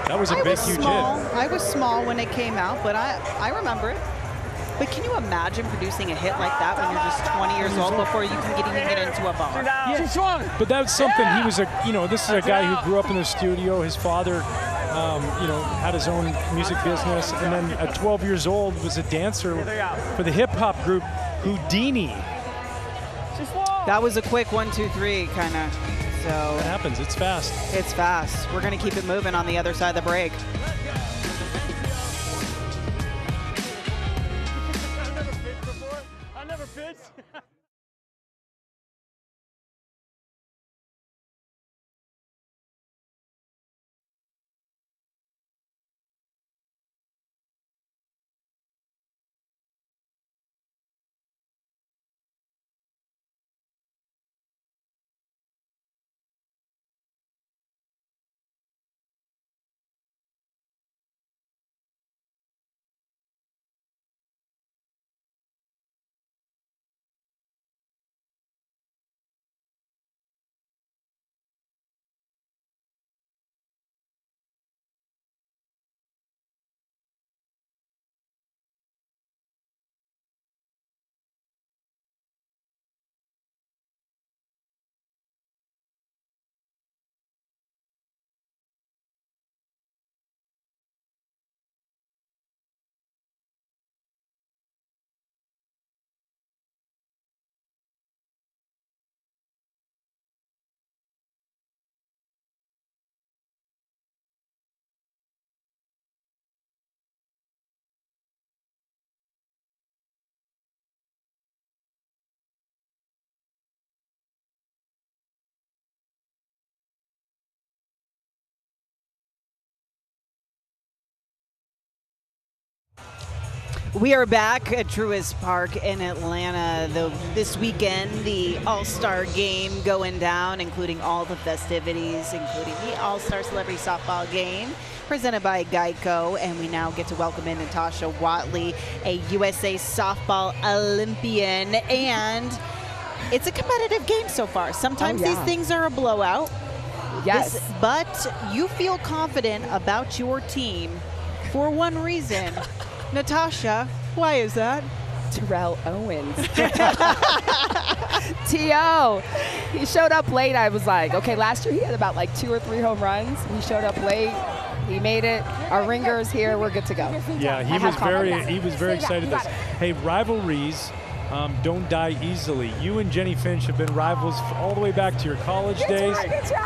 that was a big, huge hit. I was small when it came out, but I remember it. But can you imagine producing a hit like that when you're just 20 years old before you can even get into a bar? Yeah. But that's something he was this is a guy who grew up in the studio. His father, had his own music business, and then at 12 years old was a dancer for the hip hop group Houdini. That was a quick 1, 2, 3 kind of. So it happens. It's fast. It's fast. We're going to keep it moving on the other side of the break. We are back at Truist Park in Atlanta. This weekend, the All-Star Game going down, including all the festivities, including the All-Star Celebrity Softball Game, presented by Geico. And we now get to welcome in Natasha Watley, a USA Softball Olympian. And it's a competitive game so far. Sometimes these things are a blowout. Yes. But you feel confident about your team for one reason. Natasha, why is that? Terrell Owens. T.O. He showed up late. I was like, okay, last year he had about like 2 or 3 home runs. He showed up late. He made it. Our ringer's here. We're good to go. Yeah, he was very excited. Hey, rivalries don't die easily. You and Jenny Finch have been rivals all the way back to your college days.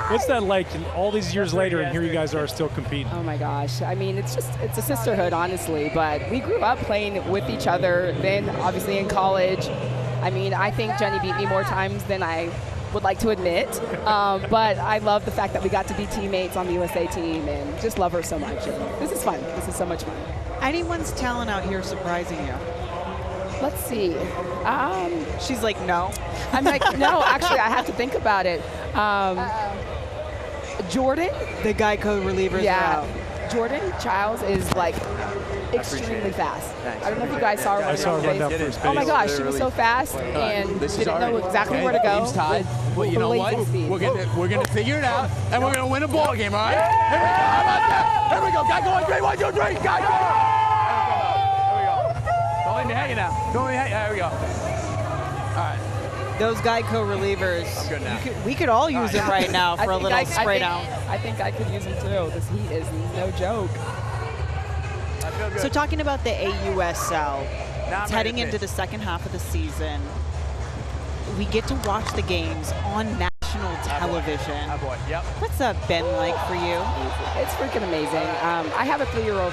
What's that like all these years later, and here you guys are still competing? Oh my gosh. I mean, it's a sisterhood, honestly, but we grew up playing with each other, then obviously in college. I mean, I think Jenny beat me more times than I would like to admit, but I love the fact that we got to be teammates on the USA team and just love her so much. This is fun. This is so much fun. Anyone's talent out here surprising you? Let's see. She's like, no. I'm like, no, actually, I have to think about it. Jordan. The Geico relievers are out. Jordan Childs is like extremely fast. I don't know if you guys saw her. I saw her run down first base. Oh my gosh, she was so fast and didn't know exactly where to go. Well, you know what? We're gonna figure it out, and we're gonna win a ball game, all right? How about that? Here we go. Geico on 3, 1, 2, 3. Geico. let me hang it now. Don't let me hang. There we go. All right. Those Geico relievers. I'm good now. We could all use them right now for a little spray down. I think I could use them too. This heat is no joke. I feel good. So talking about the AUSL, Now it's I'm ready heading to into the second half of the season. We get to watch the games on national television. Oh boy. Yep. What's that been like for you? It's freaking amazing. I have a 3-year-old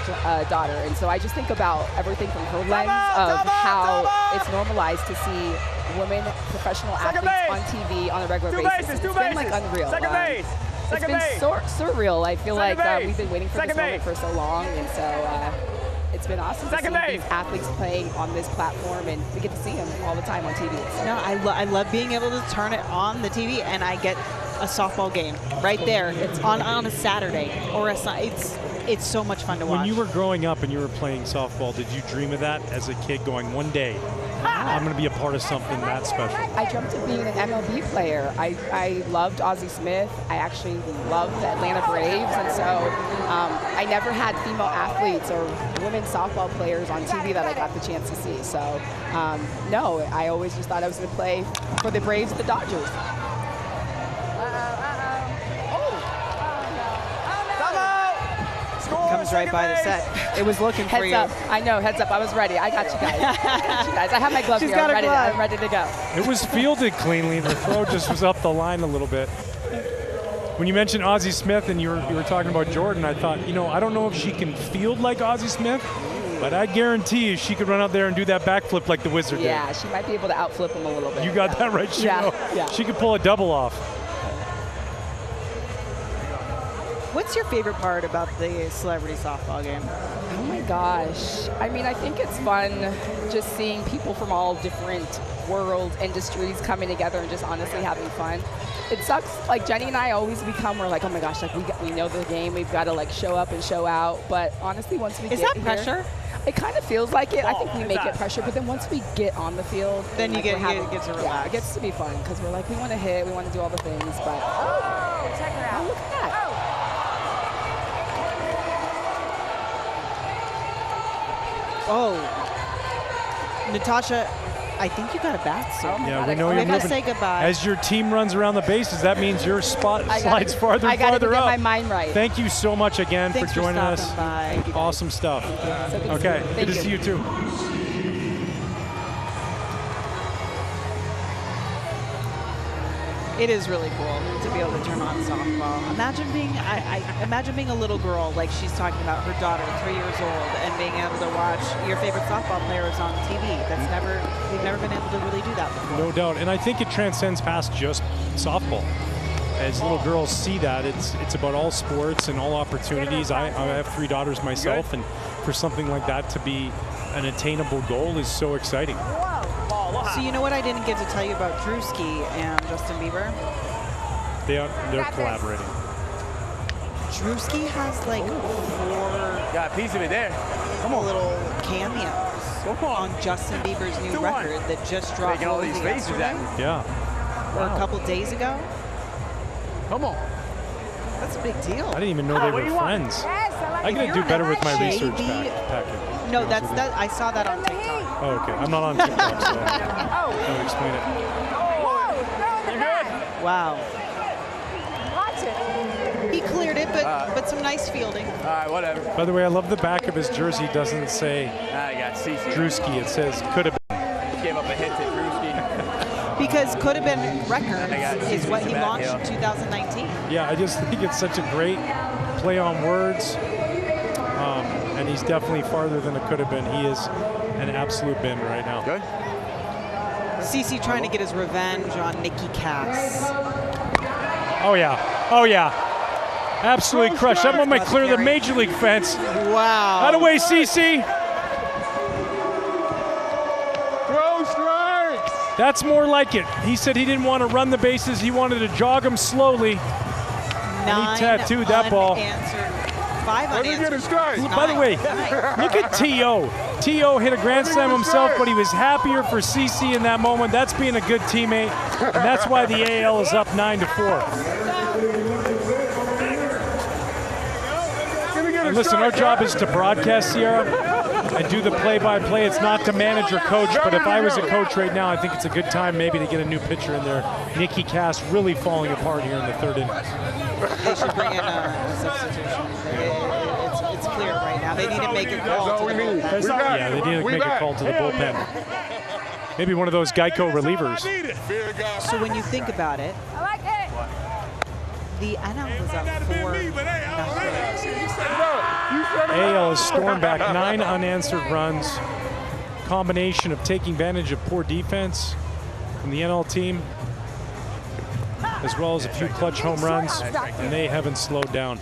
daughter, and so I just think about everything from her lens of how it's normalized to see women professional athletes on TV on a regular basis. It's been like unreal. Second base. It's been surreal. I feel like we've been waiting for this moment for so long, and so it's been awesome to see these athletes playing on this platform, and we get to see them all the time on TV. So. No, I love being able to turn it on the TV and I get a softball game right there. It's on a Saturday or it's so much fun to watch. When you were growing up and you were playing softball, did you dream of that as a kid, going, one day I'm going to be a part of something that special? I dreamt of being an MLB player. I loved Ozzie Smith. I actually loved the Atlanta Braves, and so I never had female athletes or women softball players on TV that I got the chance to see. So no, I always just thought I was going to play for the Braves, the Dodgers. Comes right by the set. It was looking for you. Heads up. I know, heads up. I was ready. I got you guys. I have my glove She's here. got I'm a ready to go. It was fielded cleanly. The throw just was up the line a little bit. When you mentioned Ozzie Smith and you were talking about Jordan, I thought, I don't know if she can field like Ozzie Smith, but I guarantee you she could run out there and do that backflip like the Wizard did. Yeah, she might be able to outflip him a little bit. You got that right, She could pull a double off. What's your favorite part about the Celebrity Softball Game? Oh my gosh. I mean, I think it's fun just seeing people from all different world industries coming together and just honestly having fun. It sucks, like Jenny and I always we're like, oh my gosh, like we know the game, we've got to like show up and show out. But honestly, once we Is get that pressure? It kind of feels like it. I think we make it pressure, but then once we get on the field, then you get to relax. Yeah, it gets to be fun because we're like, we want to hit, we want to do all the things, but Check her out. look at that. Oh, Natasha, I think you got a bat soon. Yeah, we know you're moving. moving. Say goodbye. As your team runs around the bases, that means your spot slides farther I and gotta farther get up. my mind right. Thank you so much again Thanks for joining us. By. Awesome stuff. So good Okay, to good to see you too. It is really cool to be able to turn on softball. Imagine being a little girl, like she's talking about her daughter, 3 years old, and being able to watch your favorite softball players on TV. We've never been able to really do that before. No doubt, and I think it transcends past just softball. As little girls see that, it's about all sports and all opportunities. I have 3 daughters myself, and for something like that to be an attainable goal is so exciting. So you know what I didn't get to tell you about Truist and Justin Bieber? They're collaborating. Truist has like 4 Got a piece of it there. little cameos on Justin Bieber's new record that just dropped. Making all these faces at me. Yeah. Or a couple days ago. Come on. That's a big deal. I didn't even know they were friends. I gotta do better with my research packet. No, I saw that on TikTok. Oh, okay. I'm not on TikTok, so don't explain it. You good? Wow. Watch it. He cleared it, but some nice fielding. All right, whatever. By the way, I love the back of his jersey. It doesn't say I got CC. Drewski. It says could have been. Gave up a hit to Drewski. Because could have been records is what he Sabathia. launched in 2019. Yeah, I just think it's such a great play on words. And he's definitely farther than it could have been. He is an absolute bin right now. Good. CC trying to get his revenge on Nikki Cass. Oh, yeah. Oh, yeah. Absolutely crushed. That one might clear the Major League fence. Wow. Out of the way, CC. Throw strikes. That's more like it. He said he didn't want to run the bases. He wanted to jog them slowly. 9 he tattooed that ball. Unanswered. 5 unanswered. By the way, look at T.O. T.O. hit a grand slam himself, but he was happier for CC in that moment. That's being a good teammate, and that's why the AL is up 9-4. And listen, our job is to broadcast, Sierra, and do the play-by-play. It's not to manage or coach, but if I was a coach right now, I think it's a good time maybe to get a new pitcher in there. Nikki Cass really falling apart here in the 3rd inning. They should bring in a substitution. It's clear right now. They need to make a call to the bullpen. Yeah, they need to make a call to the bullpen. Maybe one of those Geico relievers. So when you think about it, I like it. the NL was up 4-0. AL has stormed back 9 unanswered runs. Combination of taking advantage of poor defense from the NL team, as well as a few clutch home runs, and they haven't slowed down.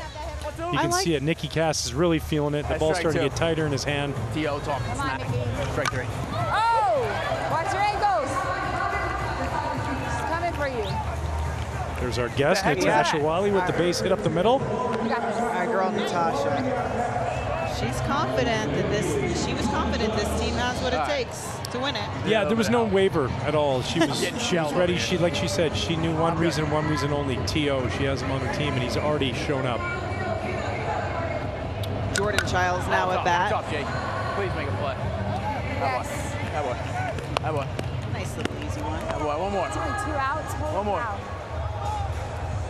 You can see it. Nikki Cass is really feeling it. The ball's starting to get tighter in his hand. T.O. talking smack. Strike 3. Oh! Watch your ankles. She's coming for you. There's our guest, Natasha Watley, with the base hit up the middle. Our girl Natasha. She's confident that she was confident this team has what it takes to win it. Yeah, there was no waiver at all. She was ready. Like she said, she knew one reason only, T.O. She has him on the team, and he's already shown up. Jordan Childs now at bat. Good job, Jake. Please make a play. Yes. That one. Nice little easy one. That one. One more. It's only 2 outs. One more. Out.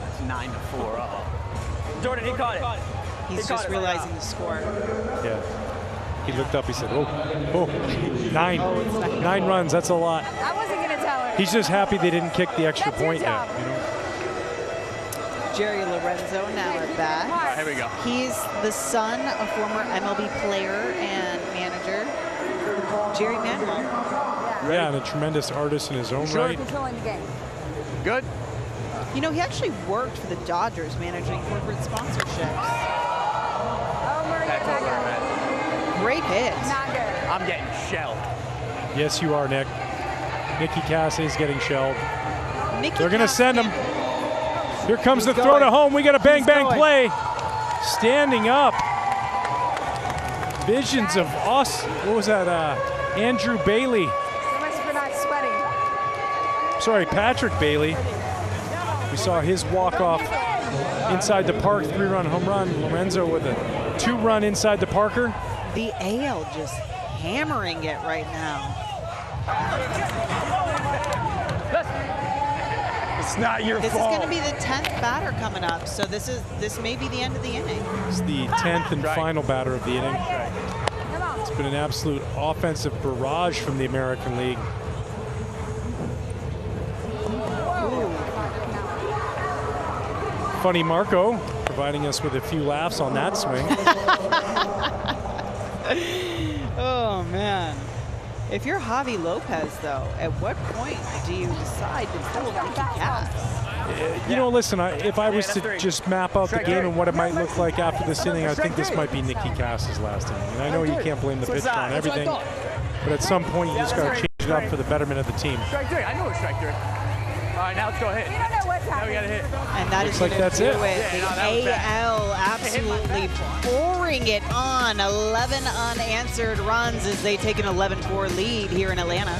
It's 9-4. Jordan, he caught it. He's just realizing the score. Yeah. He looked up, he said, oh, 9. 9 runs, that's a lot. I wasn't going to tell her. He's just happy they didn't kick the extra That's your point yet. job. You know? Jerry Lorenzo now at bat. All right, here we go. He's the son of former MLB player and manager, Jerry Manuel. Yeah, and a tremendous artist in his own right. Controlling the game. Good. You know, he actually worked for the Dodgers managing corporate sponsorships. Oh, Maria, That's not over, good. man. Great hit. Not good. I'm getting shelled. Yes, you are, Nick. Nikki Cass is getting shelled. They're going to Cass send him. can't- Here comes the He's throw to going. home. We got a bang, He's bang going. play. Standing up. Visions of us. What was that? Andrew Bailey. So much for not sweating. Sorry, Patrick Bailey. We saw his walk-off inside the park, 3-run home run. Lorenzo with a 2-run inside the Parker. The AL just hammering it right now. It's not your This fault. is going to be the 10th batter coming up, so this may be the end of the inning. It's the 10th and final batter of the inning. Come on. It's been an absolute offensive barrage from the American League. Funny Marco providing us with a few laughs on that swing. Oh, man. If you're Javi Lopez, though, at what point do you decide to pull Nikki Cass? You know, listen, if I was to just map out the game and what it might look like after this inning, I think this might be Nikki Cass's last inning. And I know you can't blame the pitcher on everything, but at some point you just got to change it up for the betterment of the team. Strike 3. I know it's strike 3. All right, now let's go hit. We don't know what's Now we got to happening. hit. And that is Looks like going to that's do it. it. Yeah, no, that was The bad. AL absolutely pouring it on. 11 unanswered runs as they take an 11-4 lead here in Atlanta.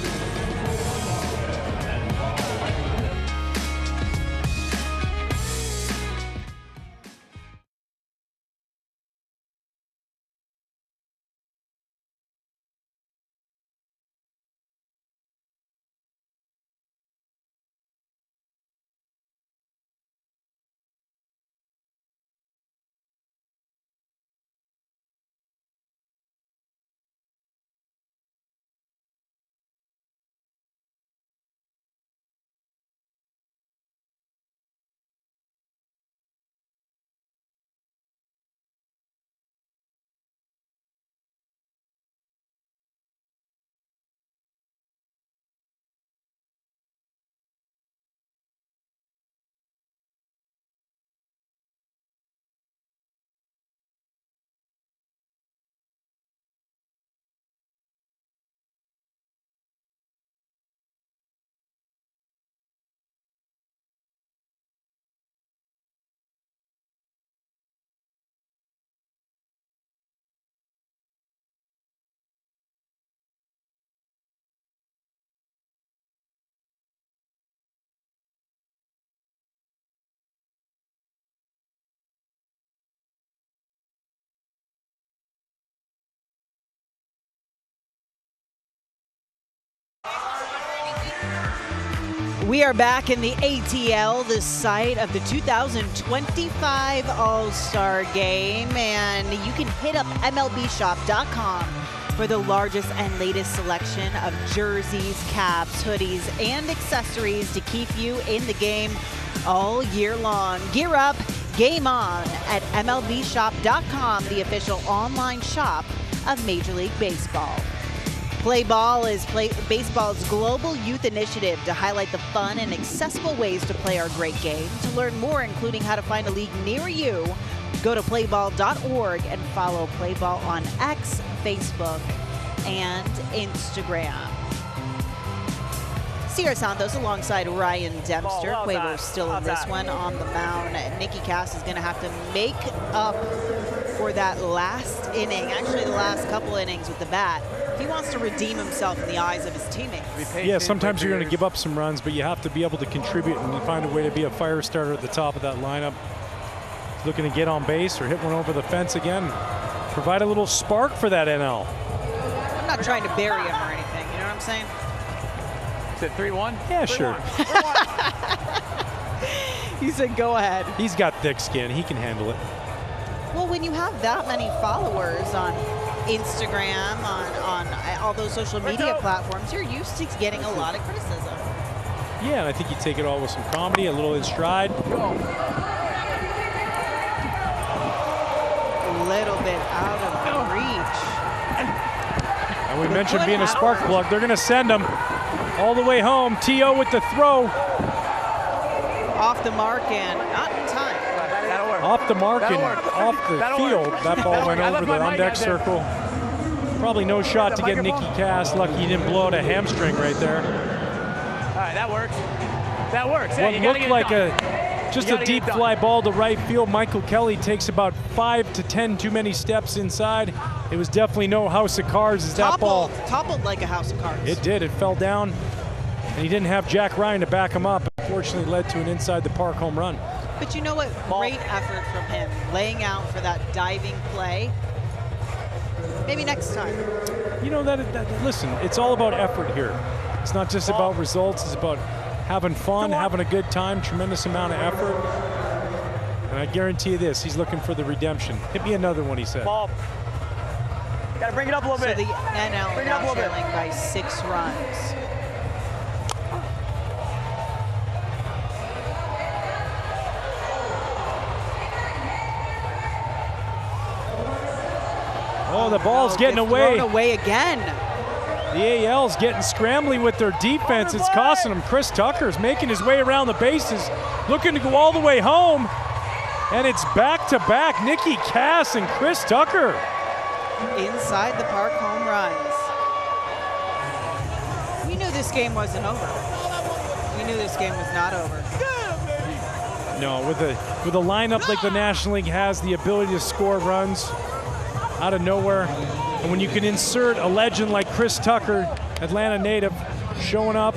We are back in the ATL, the site of the 2025 All-Star Game, and you can hit up MLBshop.com for the largest and latest selection of jerseys, caps, hoodies, and accessories to keep you in the game all year long. Gear up, game on at MLBshop.com, the official online shop of Major League Baseball. Play Ball is baseball's global youth initiative to highlight the fun and accessible ways to play our great game. To learn more, including how to find a league near you, go to playball.org and follow Play Ball on X, Facebook, and Instagram. Sierra Santos alongside Ryan Dempster. Quavo's still in this one on the mound. Nicky Cass is going to have to make up for that last inning, actually the last couple innings with the bat. He wants to redeem himself in the eyes of his teammates. Yeah, sometimes you're going to give up some runs, but you have to be able to contribute and find a way to be a fire starter at the top of that lineup. Looking to get on base or hit one over the fence again. Provide a little spark for that NL. I'm not trying to bury him or anything, you know what I'm saying? Is it 3-1? Yeah, sure. He said go ahead. He's got thick skin. He can handle it. Well, when you have that many followers on Instagram, on all those social media platforms, you're used to getting a lot of criticism. Yeah, and I think you take it all with some comedy, a little in stride. A little bit out of reach. And we mentioned being a spark plug. They're going to send him all the way home. T.O. with the throw. Off the mark and not in time. That'll work. Off the mark and off the field. Work. That ball went over the on-deck circle. Probably no shot to get Nicky Cass. Lucky he didn't blow out a hamstring right there. All right, that works. That works. What looked like just a deep fly ball to right field. Michael Kelly takes about 5 to 10 too many steps inside. It was definitely no house of cards as that ball toppled like a house of cards. It did. It fell down, and he didn't have Jack Ryan to back him up. Unfortunately, led to an inside the park home run. But you know what? Great effort from him, laying out for that diving play. Maybe next time. You know listen, it's all about effort here. It's not just about results. It's about having fun, having a good time, tremendous amount of effort. And I guarantee you this, he's looking for the redemption. Hit me another one, he said. Ball. Gotta bring it up a little bit. So the NL now trailing by 6 runs. Oh, the ball's getting away. Thrown away again. The AL's getting scrambly with their defense. It's costing them. Chris Tucker's making his way around the bases, looking to go all the way home. And it's back-to-back Nicky Cass and Chris Tucker. Inside the park home runs. We knew this game wasn't over. We knew this game was not over. No, with a lineup like the National League has, the ability to score runs out of nowhere. And when you can insert a legend like Chris Tucker, Atlanta native, showing up,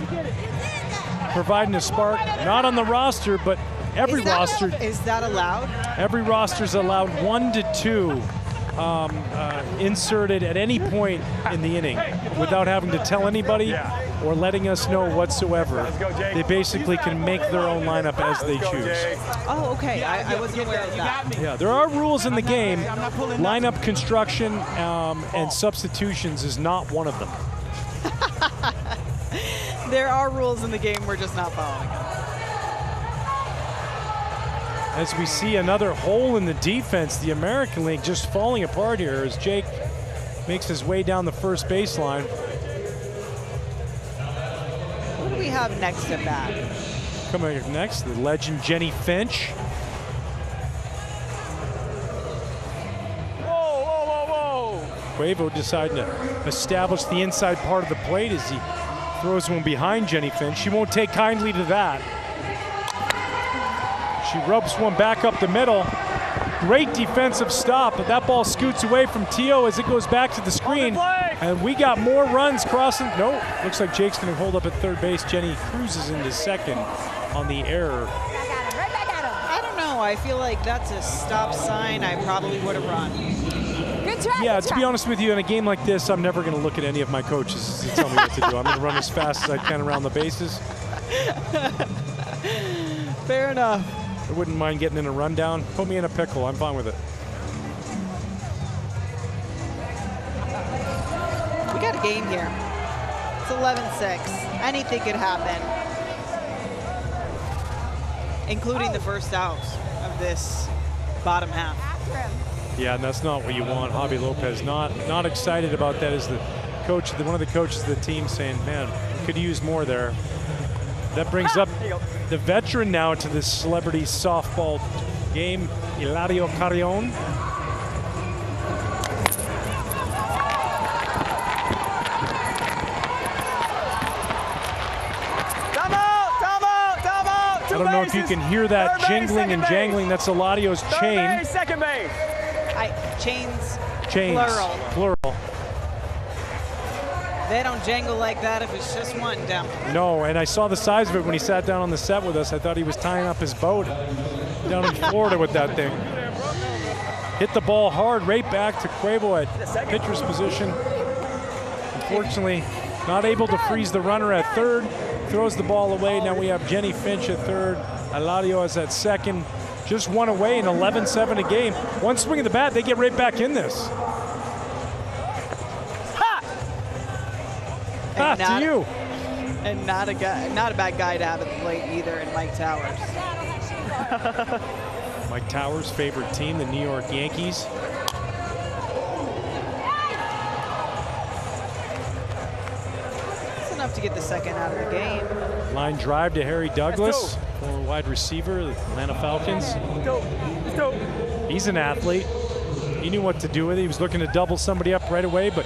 providing a spark, not on the roster, but every roster. Is that allowed? Every roster's allowed 1 to 2 inserted at any point in the inning without having to tell anybody or letting us know whatsoever. They basically can make their own lineup as they choose. Oh, okay. I wasn't aware of that. Yeah, there are rules in the game. Lineup construction and substitutions is not one of them. There are rules in the game, we're just not following them. As we see another hole in the defense, the American League just falling apart here as Jake makes his way down the first baseline. What do we have next at bat? Coming up next, the legend Jenny Finch. Whoa, whoa, whoa, whoa. Quavo deciding to establish the inside part of the plate as he throws one behind Jenny Finch. She won't take kindly to that. She rubs one back up the middle. Great defensive stop, but that ball scoots away from T.O. as it goes back to the screen. And we got more runs crossing. No, looks like Jake's going to hold up at third base. Jenny cruises into second on the error. I don't know. I feel like that's a stop sign. I probably would have run. Good try. Yeah, to be honest with you, in a game like this, I'm never going to look at any of my coaches to tell me what to do. I'm going to run as fast as I can around the bases. Fair enough. I wouldn't mind getting in a rundown. Put me in a pickle. I'm fine with it. We got a game here. It's 11-6. Anything could happen, including the first out of this bottom half. Yeah, and that's not what you want. Javi Lopez not excited about that as the coach, one of the coaches of the team saying, man, could use more there. That brings up the veteran now to this celebrity softball game, Hilario Carrion. I don't know if you can hear that jingling and jangling. That's Hilario's chain. Second base. Chains. Plural. They don't jangle like that if it's just one down. No, and I saw the size of it when he sat down on the set with us. I thought he was tying up his boat down in Florida with that thing. Hit the ball hard, right back to Cuevo at pitcher's position. Unfortunately, not able to freeze the runner at third. Throws the ball away. Now we have Jenny Finch at third. Hilario is at second. Just one away in 11-7 a game. One swing of the bat, they get right back in this. To you. And not a bad guy to have at the plate either in Mike Towers. Mike Towers' favorite team, the New York Yankees. It's enough to get the second out of the game. Line drive to Harry Douglas, former wide receiver, the Atlanta Falcons. He's an athlete. He knew what to do with it. He was looking to double somebody up right away, but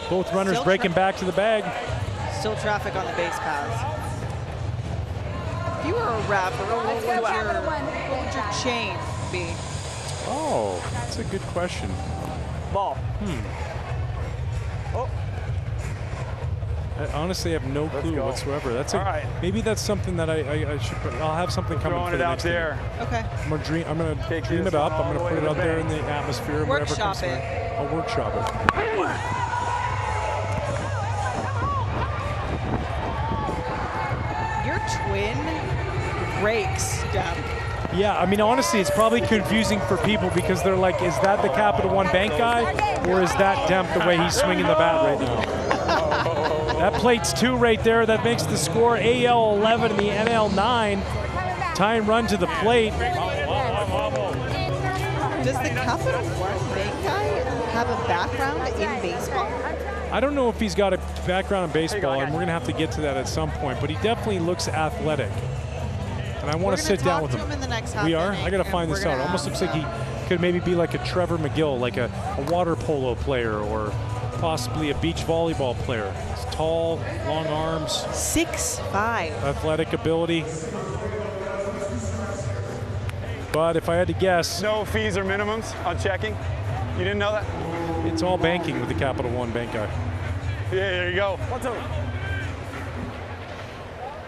both runners breaking back to the bag. Still traffic on the base paths. If you were a ref, what would your chain be? Oh, that's a good question. Ball. Oh. I honestly have no clue whatsoever. That's maybe that's something that I should put. I'll have something coming for the next there. Okay. I'm gonna dream it up. I'm gonna put it out there in the atmosphere. Workshop it. I'll workshop it. Your twin breaks down. Yeah, I mean, honestly, it's probably confusing for people because they're like, is that the Capital One Bank guy, or is that Demp the way he's swinging the bat right now? That plate's 2 right there. That makes the score AL 11 and the NL 9. Tying run to the plate. Does the Capital One Bank guy have a background in baseball? I don't know if he's got a background in baseball, and we're going to have to get to that at some point, but he definitely looks athletic. And I want to sit down with him. In the next half we are? inning, I got to find this out. It almost looks like he could maybe be like a Trevor McGill, like a water polo player, or possibly a beach volleyball player. He's tall, long arms. 6'5". Athletic ability. But if I had to guess. No fees or minimums on checking? You didn't know that? It's all banking with the Capital One Bank guy. Yeah, there you go.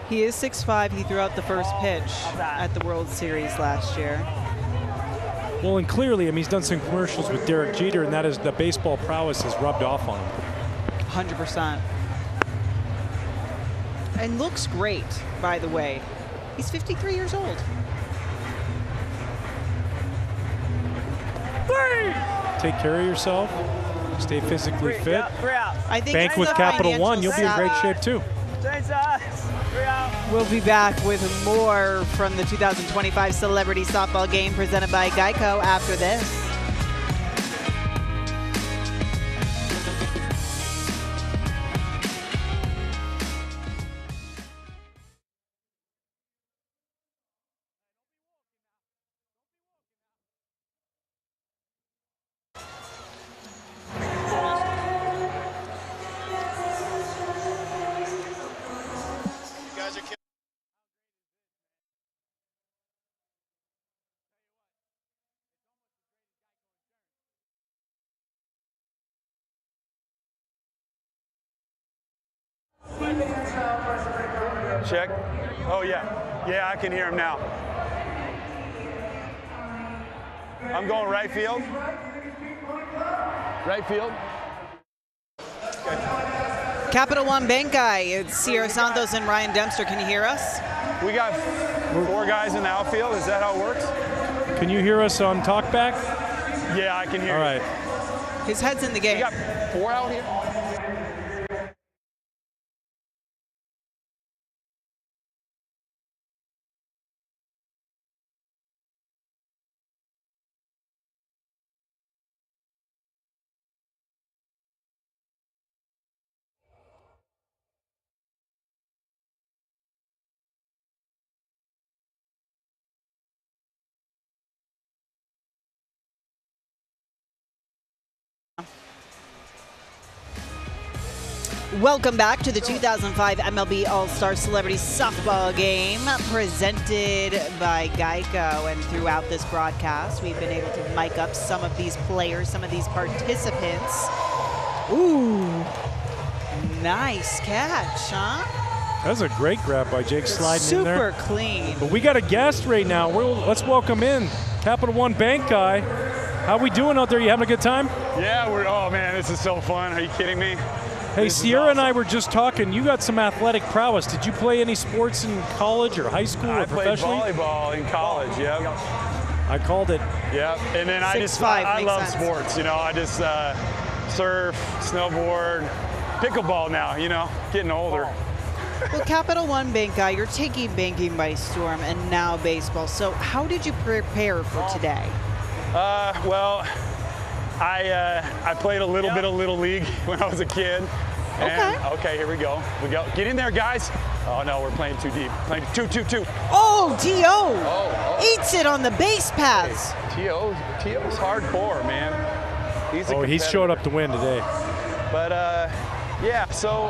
He is 6'5". He threw out the first pitch at the World Series last year. Well, and clearly, I mean, he's done some commercials with Derek Jeter, and that is the baseball prowess has rubbed off on him. 100%. And looks great, by the way. He's 53 years old. Take care of yourself. Stay physically fit. I think bank with Capital One. You'll be in great shape, too. We'll be back with more from the 2025 Celebrity Softball Game presented by Geico after this. Check. Oh, yeah. Yeah, I can hear him now. I'm going right field. Right field. Okay. Capital One Bank guy, it's Sierra Santos and Ryan Dempster. Can you hear us? We got 4 guys in the outfield. Is that how it works? Can you hear us on talkback? Yeah, I can hear All right. His head's in the game. We got 4 out here. Welcome back to the 2005 MLB All-Star Celebrity Softball Game presented by Geico. And throughout this broadcast, we've been able to mic up some of these players, some of these participants. Ooh, nice catch, huh? That was a great grab by Jake sliding in there. Super clean. But we got a guest right now. Let's welcome in Capital One Bank guy. How we doing out there? You having a good time? Yeah, oh man, this is so fun. Are you kidding me? Hey, Sierra and I were just talking. You got some athletic prowess. Did you play any sports in college or high school or professionally? I played volleyball in college, yep. I called it. Yep, and then I love sports. You know, I just surf, snowboard, pickleball now, you know, getting older. Well, Capital One Bank guy, you're taking banking by storm and now baseball. So how did you prepare for today? Well, I played a little bit of Little League when I was a kid. And, okay, here we go. Get in there, guys. Oh, no, we're playing too deep. Playing 2-2-2. Oh, T.O. Eats it on the base paths. Hey, T.O.'s hardcore, man. He's showed up to win today. But, yeah, so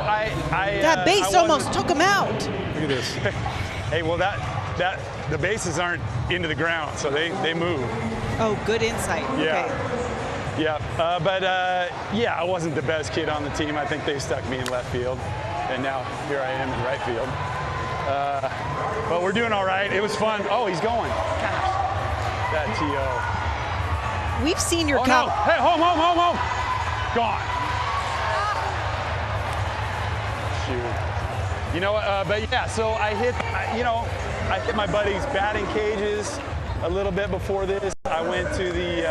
that base almost took him out. Look at this. Hey, well, the bases aren't into the ground, so they move. Oh, good insight. Yeah. Okay. Yeah, yeah, I wasn't the best kid on the team. I think they stuck me in left field, and now here I am in right field. But we're doing all right. It was fun. Oh, he's going. Gosh, that T.O. We've seen your no. Hey, home. Gone. Shoot. You know, but yeah, so I hit my buddy's batting cages a little bit before this. I went to the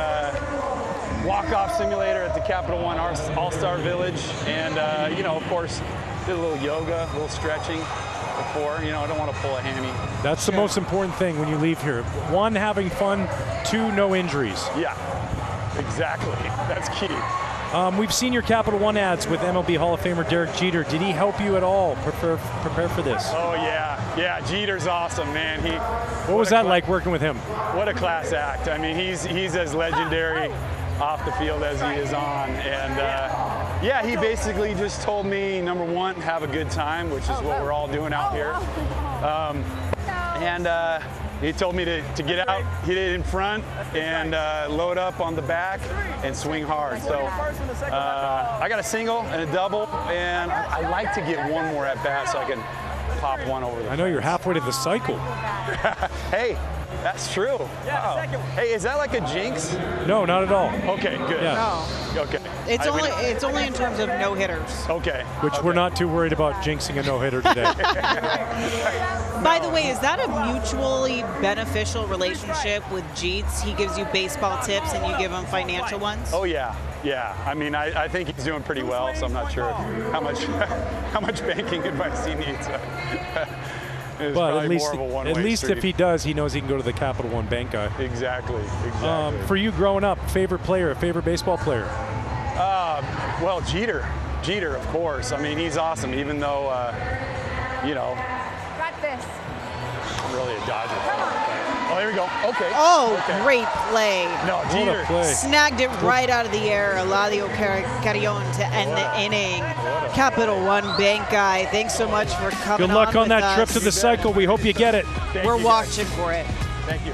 walk-off simulator at the Capital One All-Star Village, and you know, of course, did a little yoga, a little stretching before. You know, I don't want to pull a hammy. That's the most important thing when you leave here. 1, having fun. 2, no injuries. Yeah, exactly. That's key. We've seen your Capital One ads with MLB Hall of Famer Derek Jeter. Did he help you at all prepare for this? Oh yeah, Jeter's awesome, man. What was that like working with him? What a class act. I mean, he's as legendary off the field as he is on, and yeah, he basically just told me, number 1, have a good time, which is what we're all doing out here, and he told me to get out, hit it in front, and load up on the back and swing hard. So I got a single and a double, and I like to get one more at bat so I can pop one over the I know you're halfway to the cycle. Hey, that's true. Wow. Hey, is that like a jinx? No, not at all. Okay, good. Yeah. No. Okay. It's only in terms of no hitters. Okay. Which we're not too worried about jinxing a no-hitter today. By the way, is that a mutually beneficial relationship with Jeets? He gives you baseball tips and you give him financial ones? Oh yeah. Yeah. I mean, I think he's doing pretty well, so I'm not sure how much banking advice he needs. But at least if he does, he knows he can go to the Capital One Bank guy. Exactly. For you growing up, favorite player, favorite baseball player? Well, Jeter, of course. I mean, he's awesome, even though, you know. Got this. I'm really a Dodger fan. Oh, here we go. Okay. Oh, okay. Great play. No, Jeter. Snagged it right out of the air. Eladio Carrion to end the inning. Capital One Bank guy, thanks so much for coming. Good luck on that us. trip to the cycle. We hope you get it. We're watching for it. Thank you.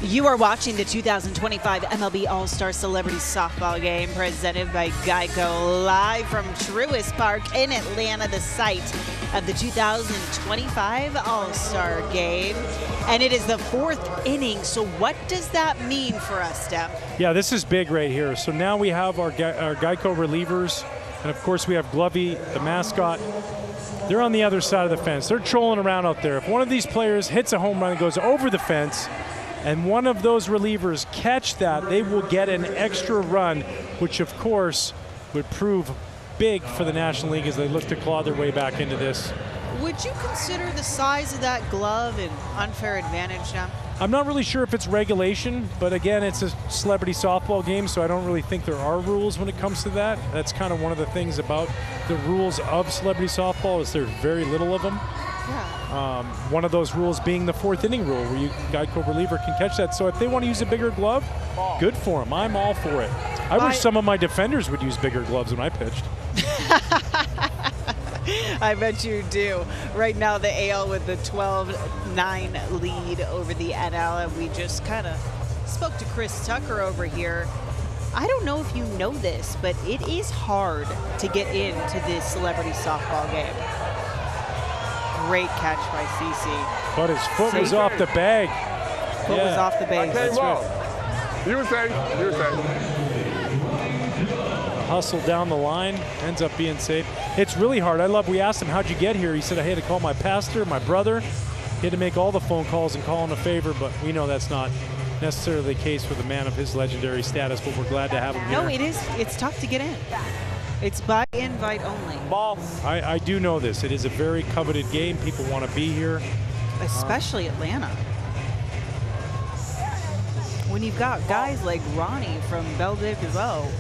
You are watching the 2025 MLB All-Star Celebrity Softball Game presented by Geico, live from Truist Park in Atlanta, the site of the 2025 All-Star Game. And it is the 4th inning, so what does that mean for us, Steph? Yeah, this is big right here. So now we have our Geico relievers, and of course we have Glovey, the mascot. They're on the other side of the fence. They're trolling around out there. If one of these players hits a home run and goes over the fence, and one of those relievers catch that, they will get an extra run, which of course would prove big for the National League as they look to claw their way back into this. Would you consider the size of that glove an unfair advantage now? I'm not really sure if it's regulation, but again, it's a celebrity softball game, so I don't really think there are rules when it comes to that. That's kind of one of the things about the rules of celebrity softball is there's very little of them. Yeah. One of those rules being the 4th inning rule, where you Geico reliever can catch that. So if they want to use a bigger glove, good for them. I'm all for it. I wish some of my defenders would use bigger gloves when I pitched. I bet you do. Right now, the AL with the 12-9 lead over the NL, and we just kind of spoke to Chris Tucker over here. I don't know if you know this, but it is hard to get into this celebrity softball game. Great catch by CC. But his foot was off the bag. Foot was off the base. That's right. You were saying. Hustle down the line, ends up being safe. It's really hard. We asked him, how'd you get here? He said, I had to call my pastor, my brother. He had to make all the phone calls and call in a favor, but we know that's not necessarily the case with a man of his legendary status, but we're glad to have him here. No, it is. It's tough to get in. It's by invite only. Ball. I do know this. It is a very coveted game. People want to be here. Especially Atlanta. When you've got guys like Ronnie from Belle Gazelle,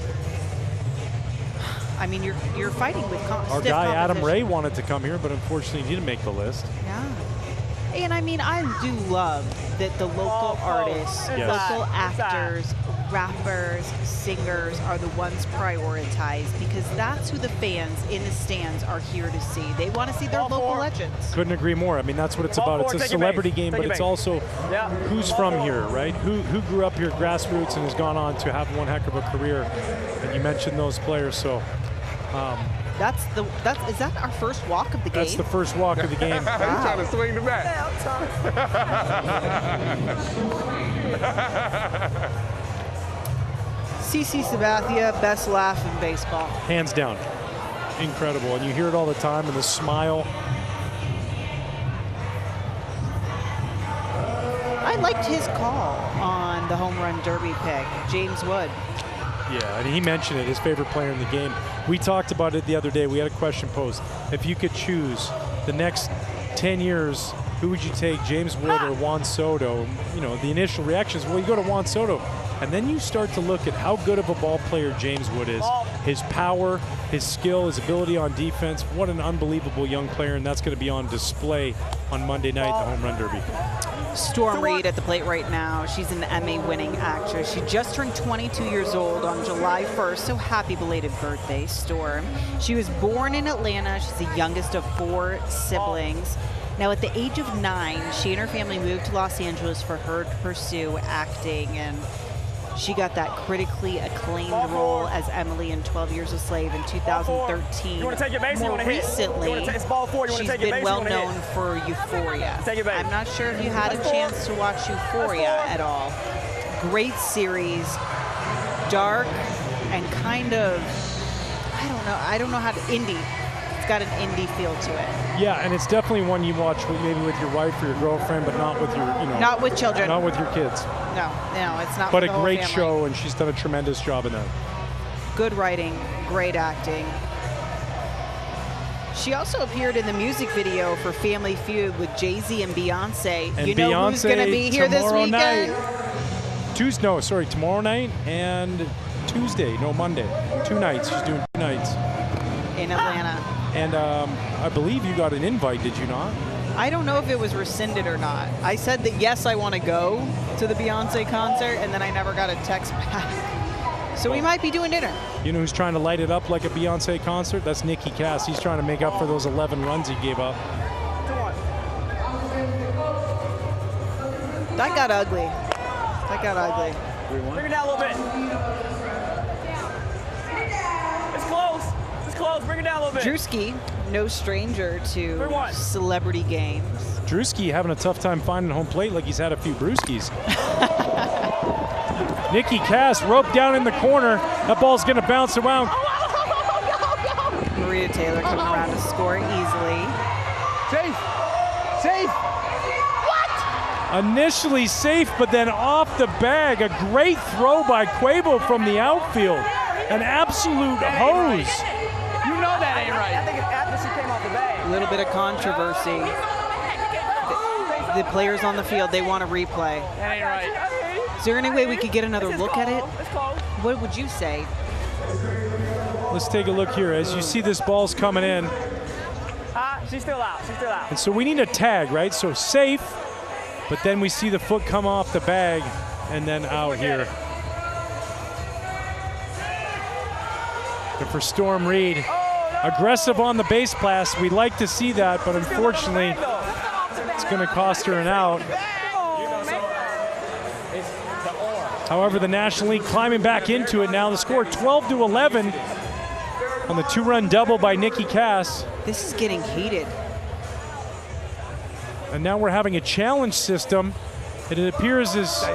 I mean, you're fighting with our guy Adam Ray wanted to come here, but unfortunately he didn't make the list. Yeah. And I mean, I do love that the local artists, local actors, rappers, singers are the ones prioritized, because that's who the fans in the stands are here to see. They want to see their local legends. Couldn't agree more. I mean, that's what it's about. It's a celebrity game, but it's also who's from here, right? Who grew up here, grassroots, and has gone on to have one heck of a career. And you mentioned those players, so. Is that our first walk of the game? That's the first walk of the game. Wow. He's trying to swing the bat. CC Sabathia, best laugh in baseball. Hands down. Incredible. And you hear it all the time, and the smile. I liked his call on the home run derby pick, James Wood. Yeah, and he mentioned it, his favorite player in the game. We talked about it the other day. We had a question posed. If you could choose the next 10 years, who would you take, James Wood or Juan Soto? You know, the initial reactions, well, you go to Juan Soto. And then you start to look at how good of a ball player James Wood is. His power, his skill, his ability on defense. What an unbelievable young player, and that's going to be on display on Monday night, the home run derby. Storm Reed at the plate right now. She's an Emmy-winning actress. She just turned 22 years old on July 1st, so happy belated birthday, Storm. She was born in Atlanta. She's the youngest of 4 siblings. Now, at the age of 9, she and her family moved to Los Angeles for her to pursue acting, and she got that critically acclaimed role as Emily in 12 Years a Slave in 2013. You want to take your base? More recently, it's ball 4. You want to take your base? She's been well known for Euphoria. I'm not sure if you had a chance to watch Euphoria at all. Great series, dark and kind of, I don't know how to, indie. It's got an indie feel to it. Yeah, and it's definitely one you watch maybe with your wife or your girlfriend, but not with your, not with children. Not with your kids. No, it's not. But a great show, and she's done a tremendous job in that. Good writing, great acting. She also appeared in the music video for Family Feud with Jay-Z and Beyonce. And you know Beyonce who's going to be here this weekend? Tomorrow night and Tuesday. No, Monday. 2 nights. She's doing 2 nights. In Atlanta. And I believe you got an invite, did you not? I don't know if it was rescinded or not. I said that, yes, I want to go to the Beyonce concert, and then I never got a text back. So we might be doing dinner. You know who's trying to light it up like a Beyonce concert? That's Nicky Cass. He's trying to make up for those 11 runs he gave up. That got ugly. That got ugly. Bring it down a little bit. It's close. It's close. Bring it down a little bit. Drewski, no stranger to celebrity games. Drewski having a tough time finding home plate like he's had a few brewskis. Nikki Cass roped down in the corner. That ball's going to bounce around. Maria Taylor coming around to score easily. Safe. Safe. Initially safe, but then off the bag. A great throw by Quavo from the outfield. An absolute hose. You know that ain't right. I think it's after she came off the bag. A little bit of controversy. The players on the field, they want a replay. That ain't right. Is there any way we could get another look at it? What would you say? Let's take a look here. As you see, this ball's coming in. She's still out. She's still out. And so we need a tag, right? So safe, but then we see the foot come off the bag and then out here. And for Storm Reed, aggressive on the base pass. We'd like to see that, but unfortunately, it's going to cost her an out. However, the National League climbing back into it now. The score 12-11 on the 2-run double by Nikki Cass. This is getting heated. And now we're having a challenge system. And it appears as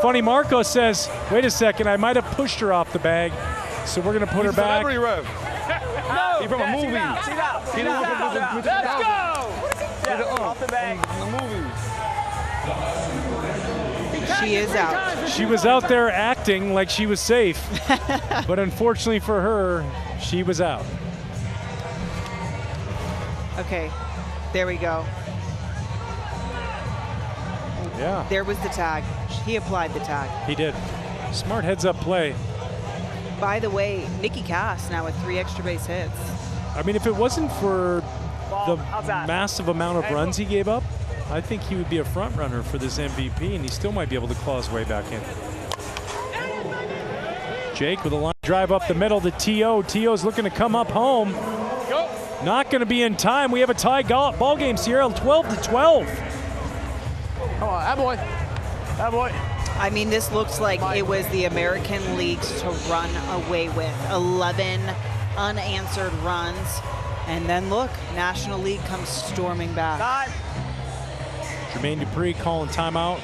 Funny Marco says, wait a second, I might have pushed her off the bag. So we're going to put her back. Celebrity Rev. No, He's from a movie. She's out. Let's go. Yeah, off the bag. She is out. She was out there acting like she was safe. But unfortunately for her, she was out. Okay, there we go. Yeah. There was the tag. He applied the tag. He did. Smart heads-up play. By the way, Nikki Cass now with 3 extra base hits. I mean, if it wasn't for the massive amount of runs he gave up, I think he would be a front runner for this MVP, and he still might be able to claw his way back in. Jake with a line drive up the middle to T.O. T.O.'s looking to come up home. Not going to be in time. We have a tie ball game, Sierra, 12-12. Come on, that boy. That boy. I mean, this looks like it was the American Leagues to run away with. 11 unanswered runs. And then look, National League comes storming back. Jermaine Dupree calling timeout.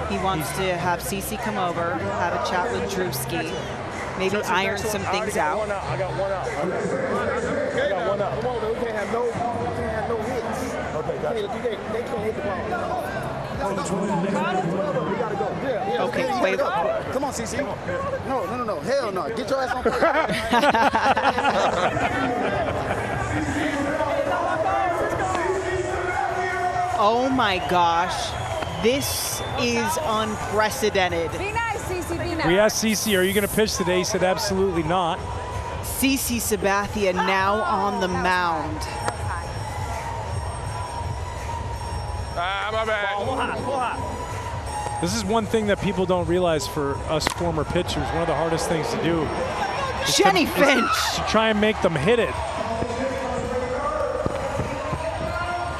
He wants to have Cece come over, have a chat with Drewski, maybe iron some things out. I got one out. I got one out. Come on, we can't have no hits. Okay, got it. They can't hit the ball. We gotta go. Yeah. Okay, wait. Come on, CC. No. Hell no. Get your ass on play. Oh my gosh. This is unprecedented. Be nice, Cece, be nice. We asked Cece, are you going to pitch today? He said absolutely not. Cece Sabathia now on the mound. My bad. This is one thing that people don't realize for us former pitchers. One of the hardest things to do Jenny Finch. to try and make them hit it.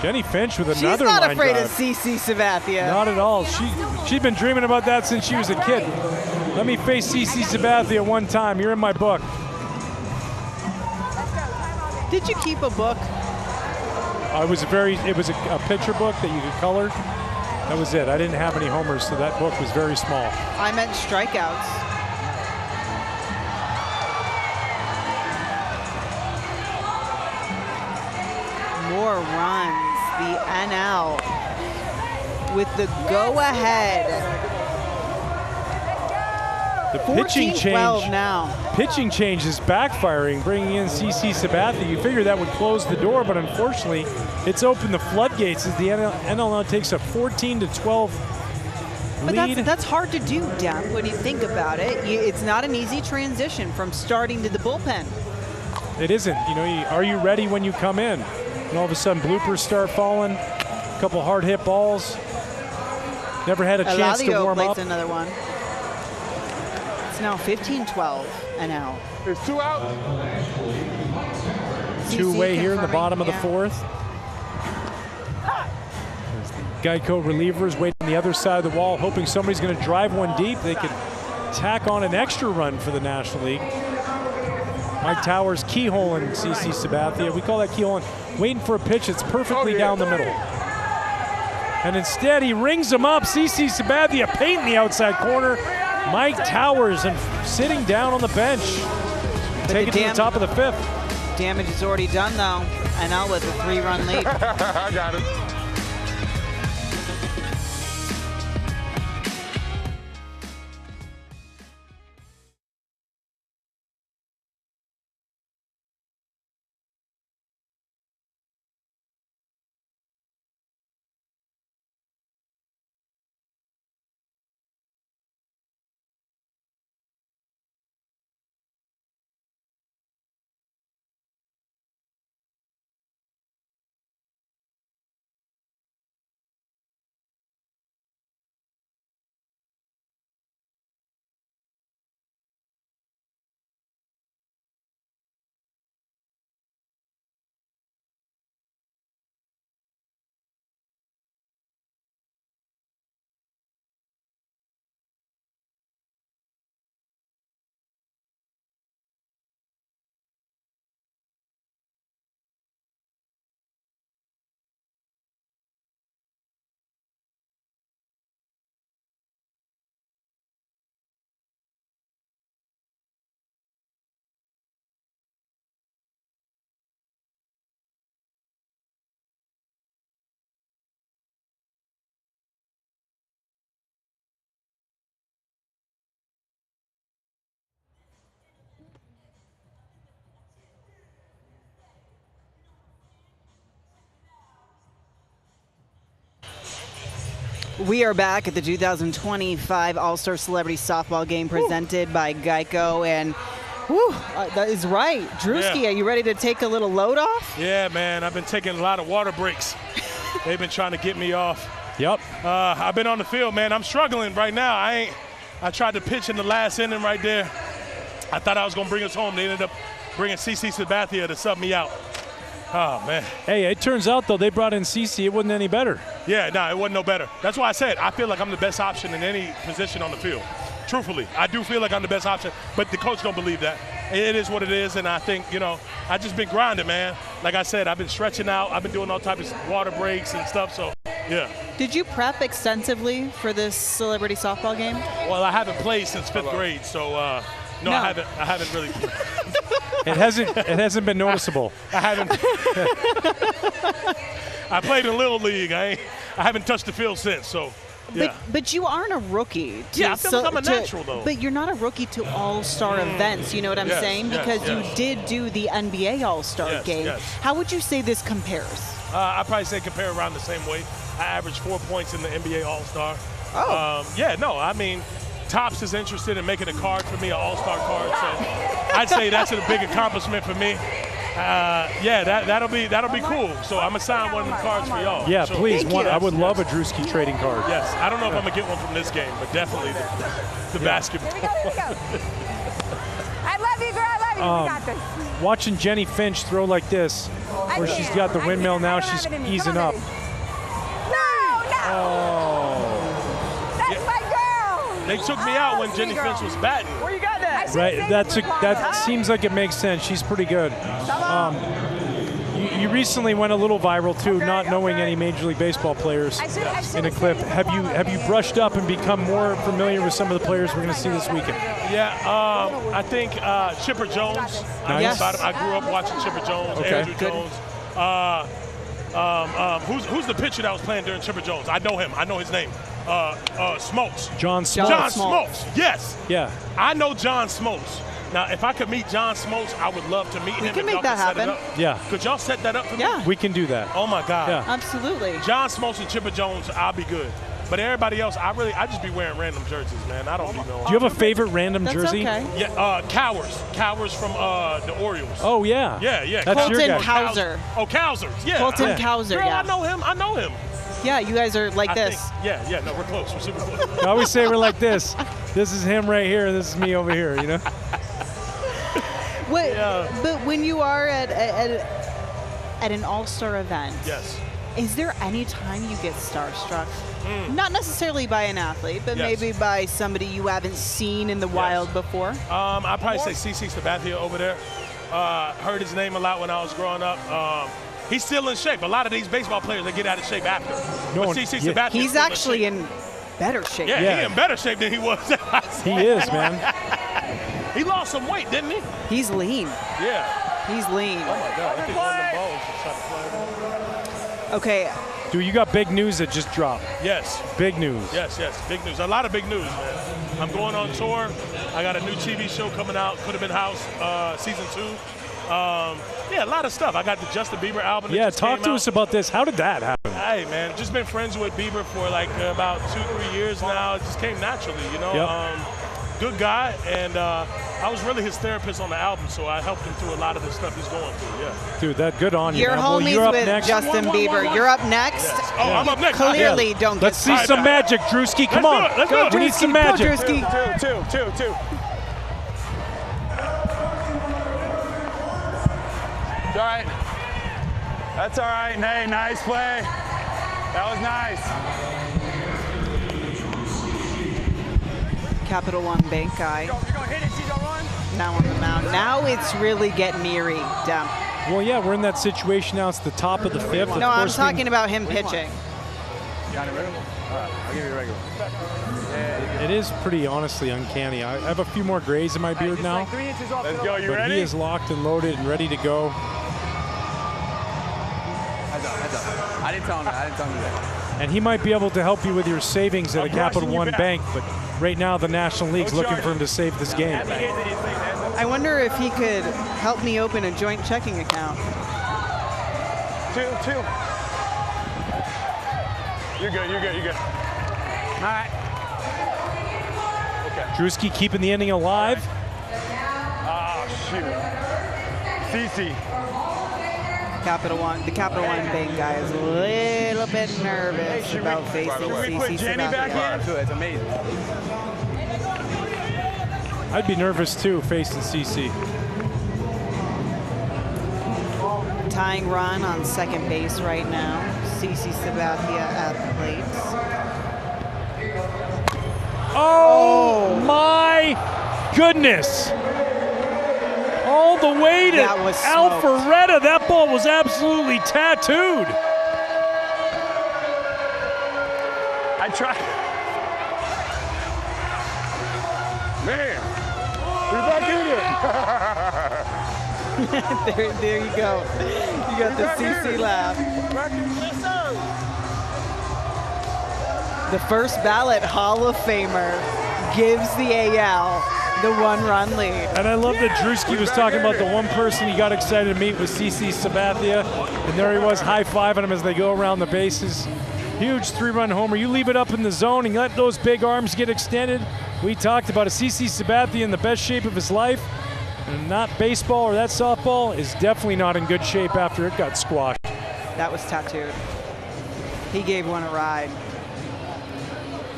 Jenny Finch with another line drive. She's not afraid of Cece Sabathia. Not at all. She's been dreaming about that since she was a kid. Let me face Cece Sabathia one time. You're in my book. Did you keep a book? It was a picture book that you could color. That was it. I didn't have any homers, so that book was very small. I meant strikeouts. More runs. The NL with the go-ahead. The pitching change now. Pitching change is backfiring, bringing in CC Sabathia. You figure that would close the door, but unfortunately, it's opened the floodgates as the NL now takes a 14-12 But lead. that's hard to do, Dan, when you think about it. It's not an easy transition from starting to the bullpen. It isn't. You know, are you ready when you come in? And all of a sudden, bloopers start falling. A couple hard hit balls. Never had a chance to warm up. Another one. It's now 15-12 NL. There's 2 out. Two away here in the bottom of the 4th. Geico relievers waiting on the other side of the wall, hoping somebody's going to drive one deep. They could tack on an extra run for the National League. Mike Towers keyholing CC Sabathia. We call that keyholing, waiting for a pitch that's perfectly down the middle. And instead, he rings him up. CC Sabathia painting the outside corner. Mike Towers and sitting down on the bench. Take it to the top of the 5th. Damage is already done, though. NL with a 3-run lead. I got it. We are back at the 2025 All-Star Celebrity Softball Game presented by Geico. And that is right. Drewski, Are you ready to take a little load off? Yeah, man. I've been taking a lot of water breaks. They've been trying to get me off. Yep. I've been on the field, man. I'm struggling right now. I tried to pitch in the last inning right there. I thought I was going to bring us home. They ended up bringing CC Sabathia to sub me out. Oh, man. Hey, it turns out, though, they brought in CC. It wasn't any better. Yeah, no, it wasn't no better. That's why I said I feel like I'm the best option in any position on the field. Truthfully, I do feel like I'm the best option, but the coach don't believe that. It is what it is, and I think, I just been grinding, man. Like I said, I've been stretching out. I've been doing all types of water breaks and stuff, so, yeah. Did you prep extensively for this celebrity softball game? Well, I haven't played since 5th grade, so no, I haven't really. It hasn't been noticeable. I haven't. I played in Little League. I haven't touched the field since, so. Yeah. But you aren't a rookie. Yeah, I feel like I'm a natural, though. But you're not a rookie to all-star events, you know what I'm saying? Because you did do the NBA All-Star game. Yes. How would you say this compares? I'd probably say compare around the same way. I averaged 4 points in the NBA All-Star. I mean, Topps is interested in making a card for me, an All-Star card, so I'd say that's a big accomplishment for me. That'll be cool. So I'm gonna sign one of the cards for y'all. Yeah, sure. please. I would love a Drewski trading card. Yes, I don't know if I'm gonna get one from this game, but definitely the basketball. Here we go. I love you, girl. I love you. We got this. Watching Jenny Finch throw like this, where she's got the windmill now, she's easing up. That's my girl. They took me out when Jenny Finch was batting. Where you got that? Right, that seems like it makes sense. She's pretty good. You recently went a little viral too, not knowing any Major League Baseball players in a clip. Have you brushed up and become more familiar with some of the players we're going to see this weekend? Yeah, I think Chipper Jones. Nice. I grew up watching Chipper Jones, Andrew Jones. Who's the pitcher that was playing during Chipper Jones? I know him. I know his name. Smokes. John Smokes. John Smokes. Yes. Yeah. I know John Smokes. Now, if I could meet John Smokes, I would love to meet him. We can make that happen. Yeah. Could y'all set that up for me? We can do that. Oh, my God. Yeah. Absolutely. John Smokes and Chipper Jones, I'll be good. But everybody else, I just be wearing random jerseys, man. I don't even know. Do you have a favorite random jersey? Okay. Yeah, Cowers from the Orioles. Oh, yeah. Yeah. That's your guy. Cowser. Oh, Cowser. Yeah. Colton Cowser, Girl, yeah. I know him. Yeah, you guys are like this. No, we're close. We're super close. I always say we're like this. This is him right here, and this is me over here, you know? But when you are at an all-star event, yes, Is there any time you get starstruck? Not necessarily by an athlete, but maybe by somebody you haven't seen in the wild before? I'd probably say CC Sabathia over there. Heard his name a lot when I was growing up. He's still in shape. A lot of these baseball players, they get out of shape after. No, but CC Sabathia, he's actually in better shape. Yeah, he's in better shape than he was. He is, man. He lost some weight, didn't he? He's lean. Yeah. He's lean. Oh, my God. He one of the balls just tried to play. Okay. Dude, you got big news that just dropped. Yes. Big news. Yes, big news. A lot of big news, man. I'm going on tour. I got a new TV show coming out, Could Have Been House, season 2. Yeah, a lot of stuff. I got the Justin Bieber album. Yeah, talk to us about this. How did that happen? Hey, man, just been friends with Bieber for like about 2-3 years now. It just came naturally, you know. Yep. Good guy, and I was really his therapist on the album, so I helped him through a lot of the stuff he's going through. Yeah. Dude, that good on you. You're man. homies you're up with next. Justin Bieber. You're up next. Yes. Oh, I'm up next. Clearly, don't Let's see some magic, Drewski. Come on. Let's do it. We need some magic. Go, Drewski. Two. All right. That's all right. Hey, nice play. That was nice. Capital One Bank guy. You're going to hit it, she's going to run? Now on the mound. Now it's really getting eerie. Down. Well, yeah, we're in that situation now. It's the top of the 5th. No, I'm talking about him pitching. Got it regular? I'll give you a regular. It is pretty honestly uncanny. I have a few more grays in my beard now. Let's go. You but ready? he is locked and loaded and ready to go. Heads up. I didn't tell him that. And he might be able to help you with your savings at a Capital One bank, but right now the National League's looking for him to save this game. I wonder if he could help me open a joint checking account. Two. You're good. All right. Okay. Drewski keeping the inning alive. Oh, shoot. CC. The Capital One Bank guy is a little bit nervous about facing CC Sabathia. It's amazing. I'd be nervous too facing CC. Tying run on second base right now. CC Sabathia at the plate. Oh my goodness! All the way to Alpharetta. That ball was absolutely tattooed. I tried. Man, we're back in it. there you go. You got the CC laugh. The first ballot Hall of Famer gives the AL the 1-run lead. And I love that Drewski was talking about the one person he got excited to meet was CC Sabathia. And there he was high-fiving him as they go around the bases. Huge 3-run homer. You leave it up in the zone and let those big arms get extended. We talked about it. CC Sabathia in the best shape of his life. And not baseball or that softball is definitely not in good shape after it got squashed. That was tattooed. He gave one a ride.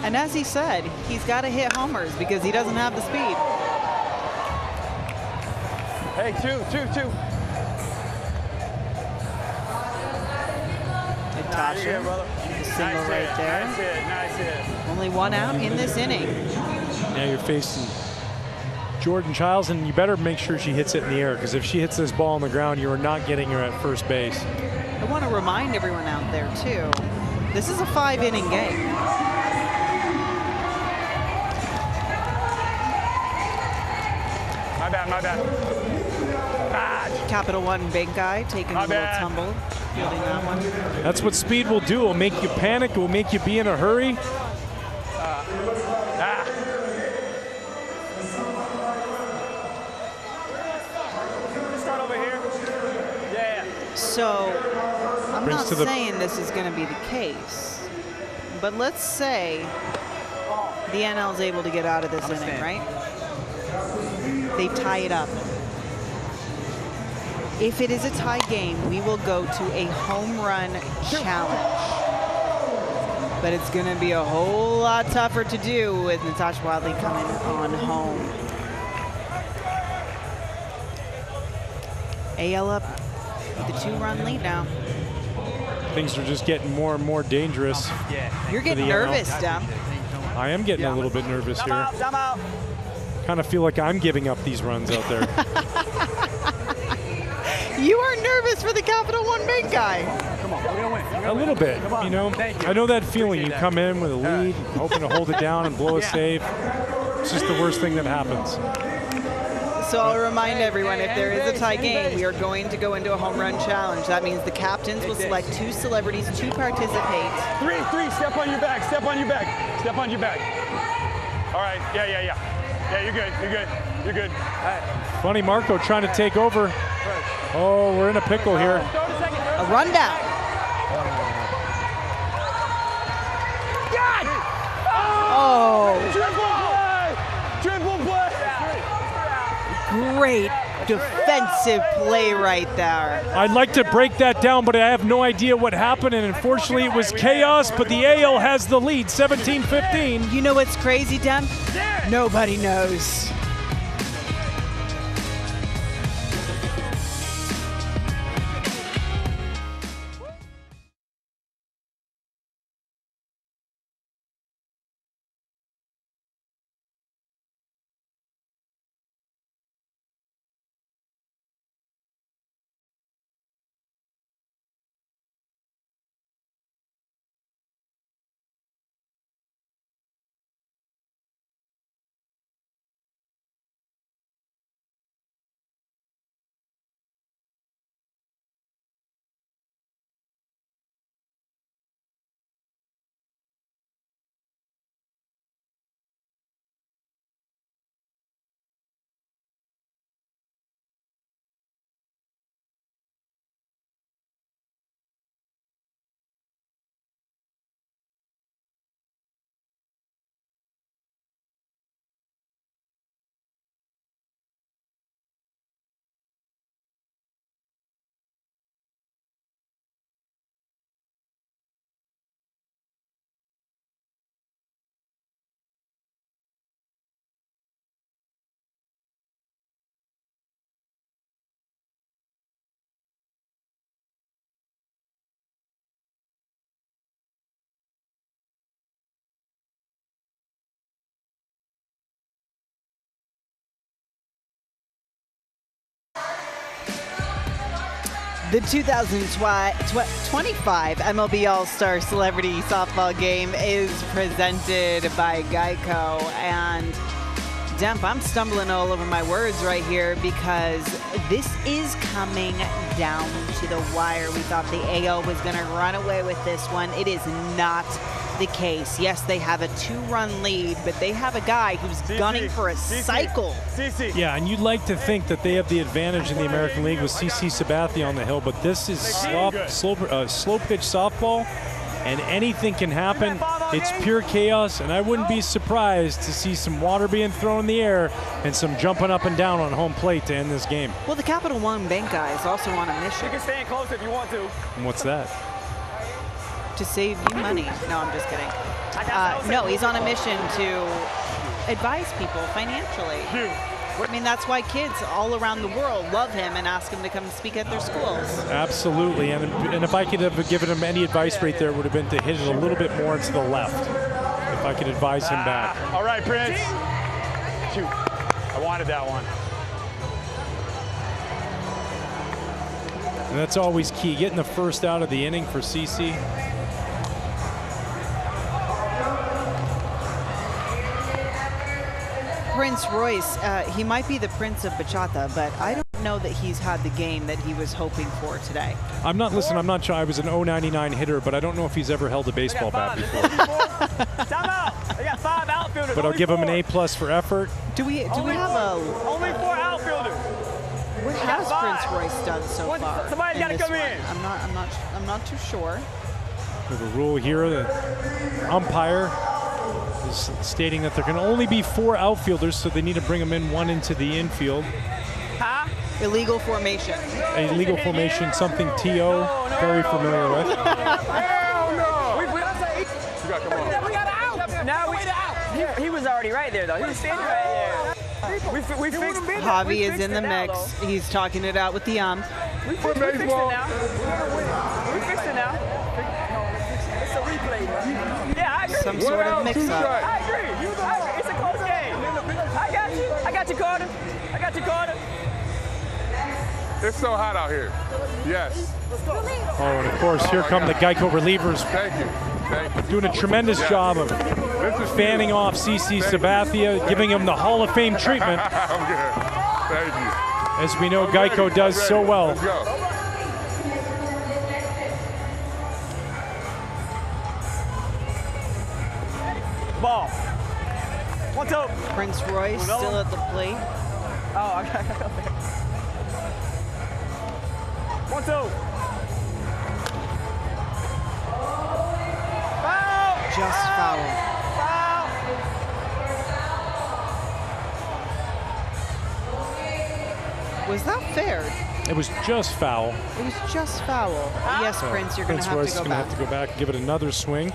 And as he said, he's got to hit homers because he doesn't have the speed. Hey, two. Natasha, the single right there. Nice hit. Only one out in this inning. Now you're facing Jordan Childs, and you better make sure she hits it in the air, because if she hits this ball on the ground, you are not getting her at first base. I want to remind everyone out there, too, this is a 5-inning game. My bad. Capital One Bank guy taking a little tumble, fielding that one. That's what speed will do. It will make you panic. It will make you be in a hurry. Start over here. Yeah. So, I'm not saying this is going to be the case, but let's say the NL is able to get out of this inning, right? They tie it up. If it is a tie game, we will go to a home run challenge. But it's going to be a whole lot tougher to do with Natasha Watley coming on home. AL up with a 2-run lead now. things are just getting more and more dangerous. You're getting nervous, Dem. I am getting a little bit nervous here. Kind of feel like I'm giving up these runs out there. You are nervous for the Capital One Bank guy. Come on, we're gonna win. A little bit, you know. I know that feeling. You come in with a lead, hoping to hold it down and blow a save. It's just the worst thing that happens. So I'll remind everyone, if there is a tie game, we are going to go into a home run challenge. That means the captains will select 2 celebrities to participate. Three, step on your back, step on your back, step on your back. All right, yeah, you're good. All right. Funny Marco trying to take over. Oh, we're in a pickle here. A rundown. Oh. Triple play. Great defensive play right there. I'd like to break that down, but I have no idea what happened, and unfortunately it was chaos, but the AL has the lead, 17-15. You know what's crazy, Dem? Nobody knows. The 2025 MLB All-Star Celebrity Softball Game is presented by Geico. And Demp, I'm stumbling all over my words right here because this is coming down to the wire. We thought the AL was going to run away with this one. It is not the case. Yes, they have a 2-run lead, but they have a guy who's gunning for a cycle. Yeah, and you'd like to think that they have the advantage in the American League with CC Sabathia on the hill, but this is slow pitch softball, and anything can happen. It's pure chaos, and I wouldn't be surprised to see some water being thrown in the air and some jumping up and down on home plate to end this game. Well, the Capital One Bank guy is also on a mission. You can stand close if you want to. And what's that? To save you money. No, I'm just kidding. No, he's on a mission to advise people financially. I mean, that's why kids all around the world love him and ask him to come speak at their schools. Absolutely, and if I could have given him any advice right there, it would have been to hit it a little bit more to the left, if I could advise him back. All right, Prince. Shoot, I wanted that one. And that's always key, getting the first out of the inning for CC. Prince Royce, he might be the Prince of Bachata, but I don't know that he's had the game that he was hoping for today. I'm not sure. I was an 0.99 hitter, but I don't know if he's ever held a baseball bat before. Time out. I got 5 outfielders. But I'll give him an A+ for effort. Do we have a... Only 4 outfilders. What has Prince Royce done so far? Somebody's got to come in. I'm not too sure. We have a rule here. The umpire is stating that there can only be 4 outfielders, so they need to bring them in 1 into the infield. Huh? Illegal formation. Illegal formation, something T.O. very familiar with. Hell no! We got out. Now he was already right there, though. He was standing right there. We fixed it. Javi is in the mix. He's talking it out with the ump. We fixed it now. We fixed it now. some sort of mix-up. I agree. It's a close game. I got you, Carter. I got you, Carter. It's so hot out here. Yes. Oh, and of course, here come the Geico relievers. Thank you. Thank you. Doing a tremendous job of fanning off CC Sabathia, giving him the Hall of Fame treatment. I'm good. Thank you. As we know, Geico does so well. Let's go. Ball. 1-2. Prince Royce still at the plate. Oh, I got there. 1-2. Foul. Just foul. Foul. Was that fair? It was just foul. It was just foul. Yes, Prince, you're going to have Royce to is go going to back. have to go back and give it another swing.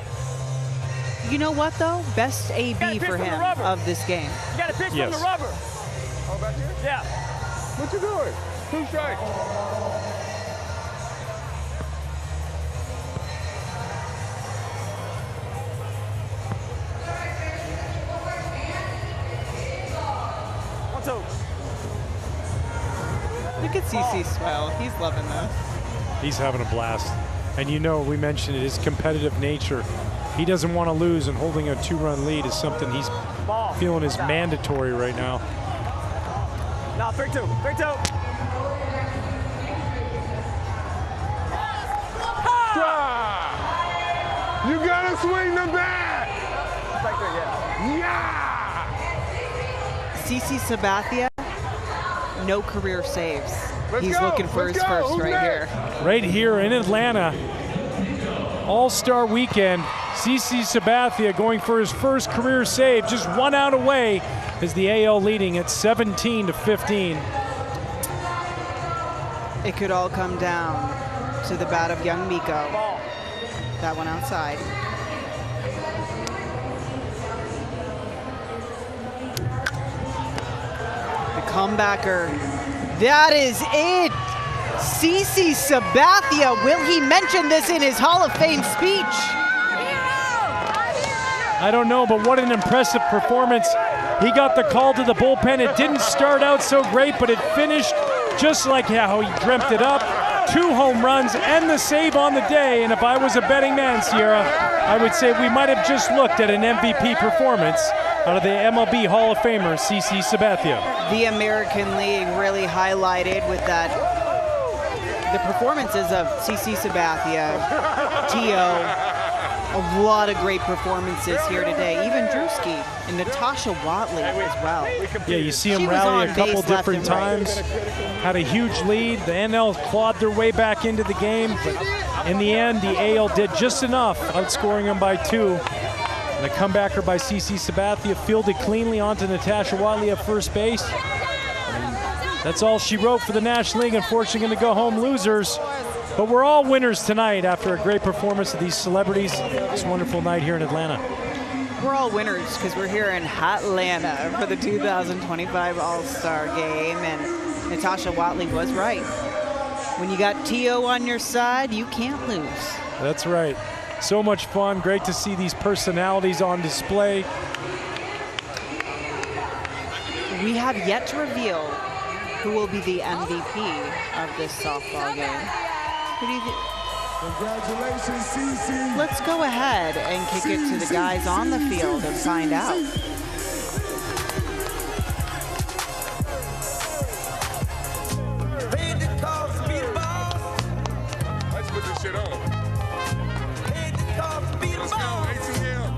You know what, though? Best AB for him of this game. You got to pitch from the rubber. Oh, back here? Yeah. What you doing? 2 strikes. Look at CC smile. He's loving this. He's having a blast. And you know, we mentioned it, his competitive nature. He doesn't want to lose, and holding a 2-run lead is something he's feeling is mandatory right now. No, 3-2. 3-2. You gotta swing the bat! Strike 3, yeah. Yeah! CC Sabathia, no career saves. He's go, looking for his go. first Who's right next? here. Right here in Atlanta, All-Star Weekend, CC Sabathia going for his first career save, just 1 out away as the AL leading at 17-15. It could all come down to the bat of young Miko. That one outside. The comebacker. That is it. CC Sabathia. Will he mention this in his Hall of Fame speech? I don't know, but what an impressive performance. He got the call to the bullpen. It didn't start out so great, but it finished just like how he dreamt it up. 2 home runs and the save on the day. And if I was a betting man, Sierra, I would say we might have just looked at an MVP performance out of the MLB Hall of Famer, CC Sabathia. The American League really highlighted with that the performances of CC Sabathia, T.O., a lot of great performances here today. Even Drewski and Natasha Watley as well. Yeah, you see him She was rally on a couple base left different and right. times. Had a huge lead. The NL clawed their way back into the game. But in the end, the AL did just enough, outscoring them by 2. And a comebacker by CC Sabathia fielded cleanly onto Natasha Watley at first base. And that's all she wrote for the National League. Unfortunately, going to go home losers. But we're all winners tonight after a great performance of these celebrities. It's a wonderful night here in Atlanta. We're all winners because we're here in Atlanta for the 2025 All-Star Game, and Natasha Watley was right. When you got T.O. on your side, you can't lose. That's right. So much fun. Great to see these personalities on display. We have yet to reveal who will be the MVP of this softball game. Who do you think? Congratulations, CC. Let's go ahead and kick it to the guys on the field and find out. Let's put this shit on. Let's go, ATL.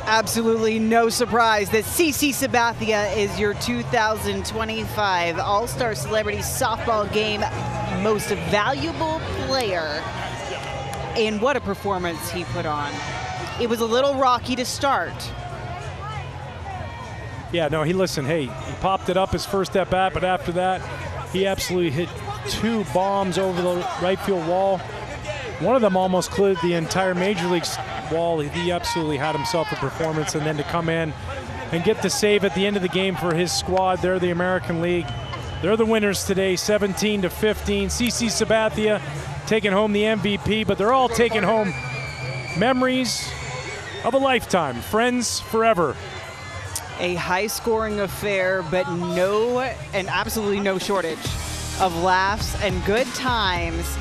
Absolutely no surprise that CC Sabathia is your 2025 All-Star Celebrity Softball Game Most Valuable Player. And what a performance he put on. It was a little rocky to start. Yeah, no, he popped it up his first at bat, but after that, he absolutely hit 2 bombs over the right field wall. One of them almost cleared the entire Major League's wall. He absolutely had himself a performance, and then to come in and get the save at the end of the game for his squad there, the American League. They're the winners today, 17-15. CC Sabathia taking home the MVP, but they're all taking home memories of a lifetime, friends forever. A high-scoring affair, but absolutely no shortage of laughs and good times.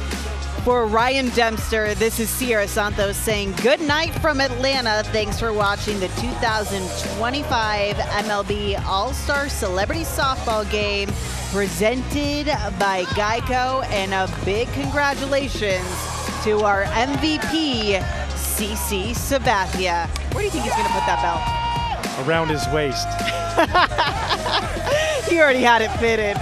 For Ryan Dempster, this is Sierra Santos saying good night from Atlanta. Thanks for watching the 2025 MLB All-Star Celebrity Softball Game presented by Geico, and a big congratulations to our MVP, CC Sabathia. Where do you think he's going to put that belt? Around his waist. He already had it fitted.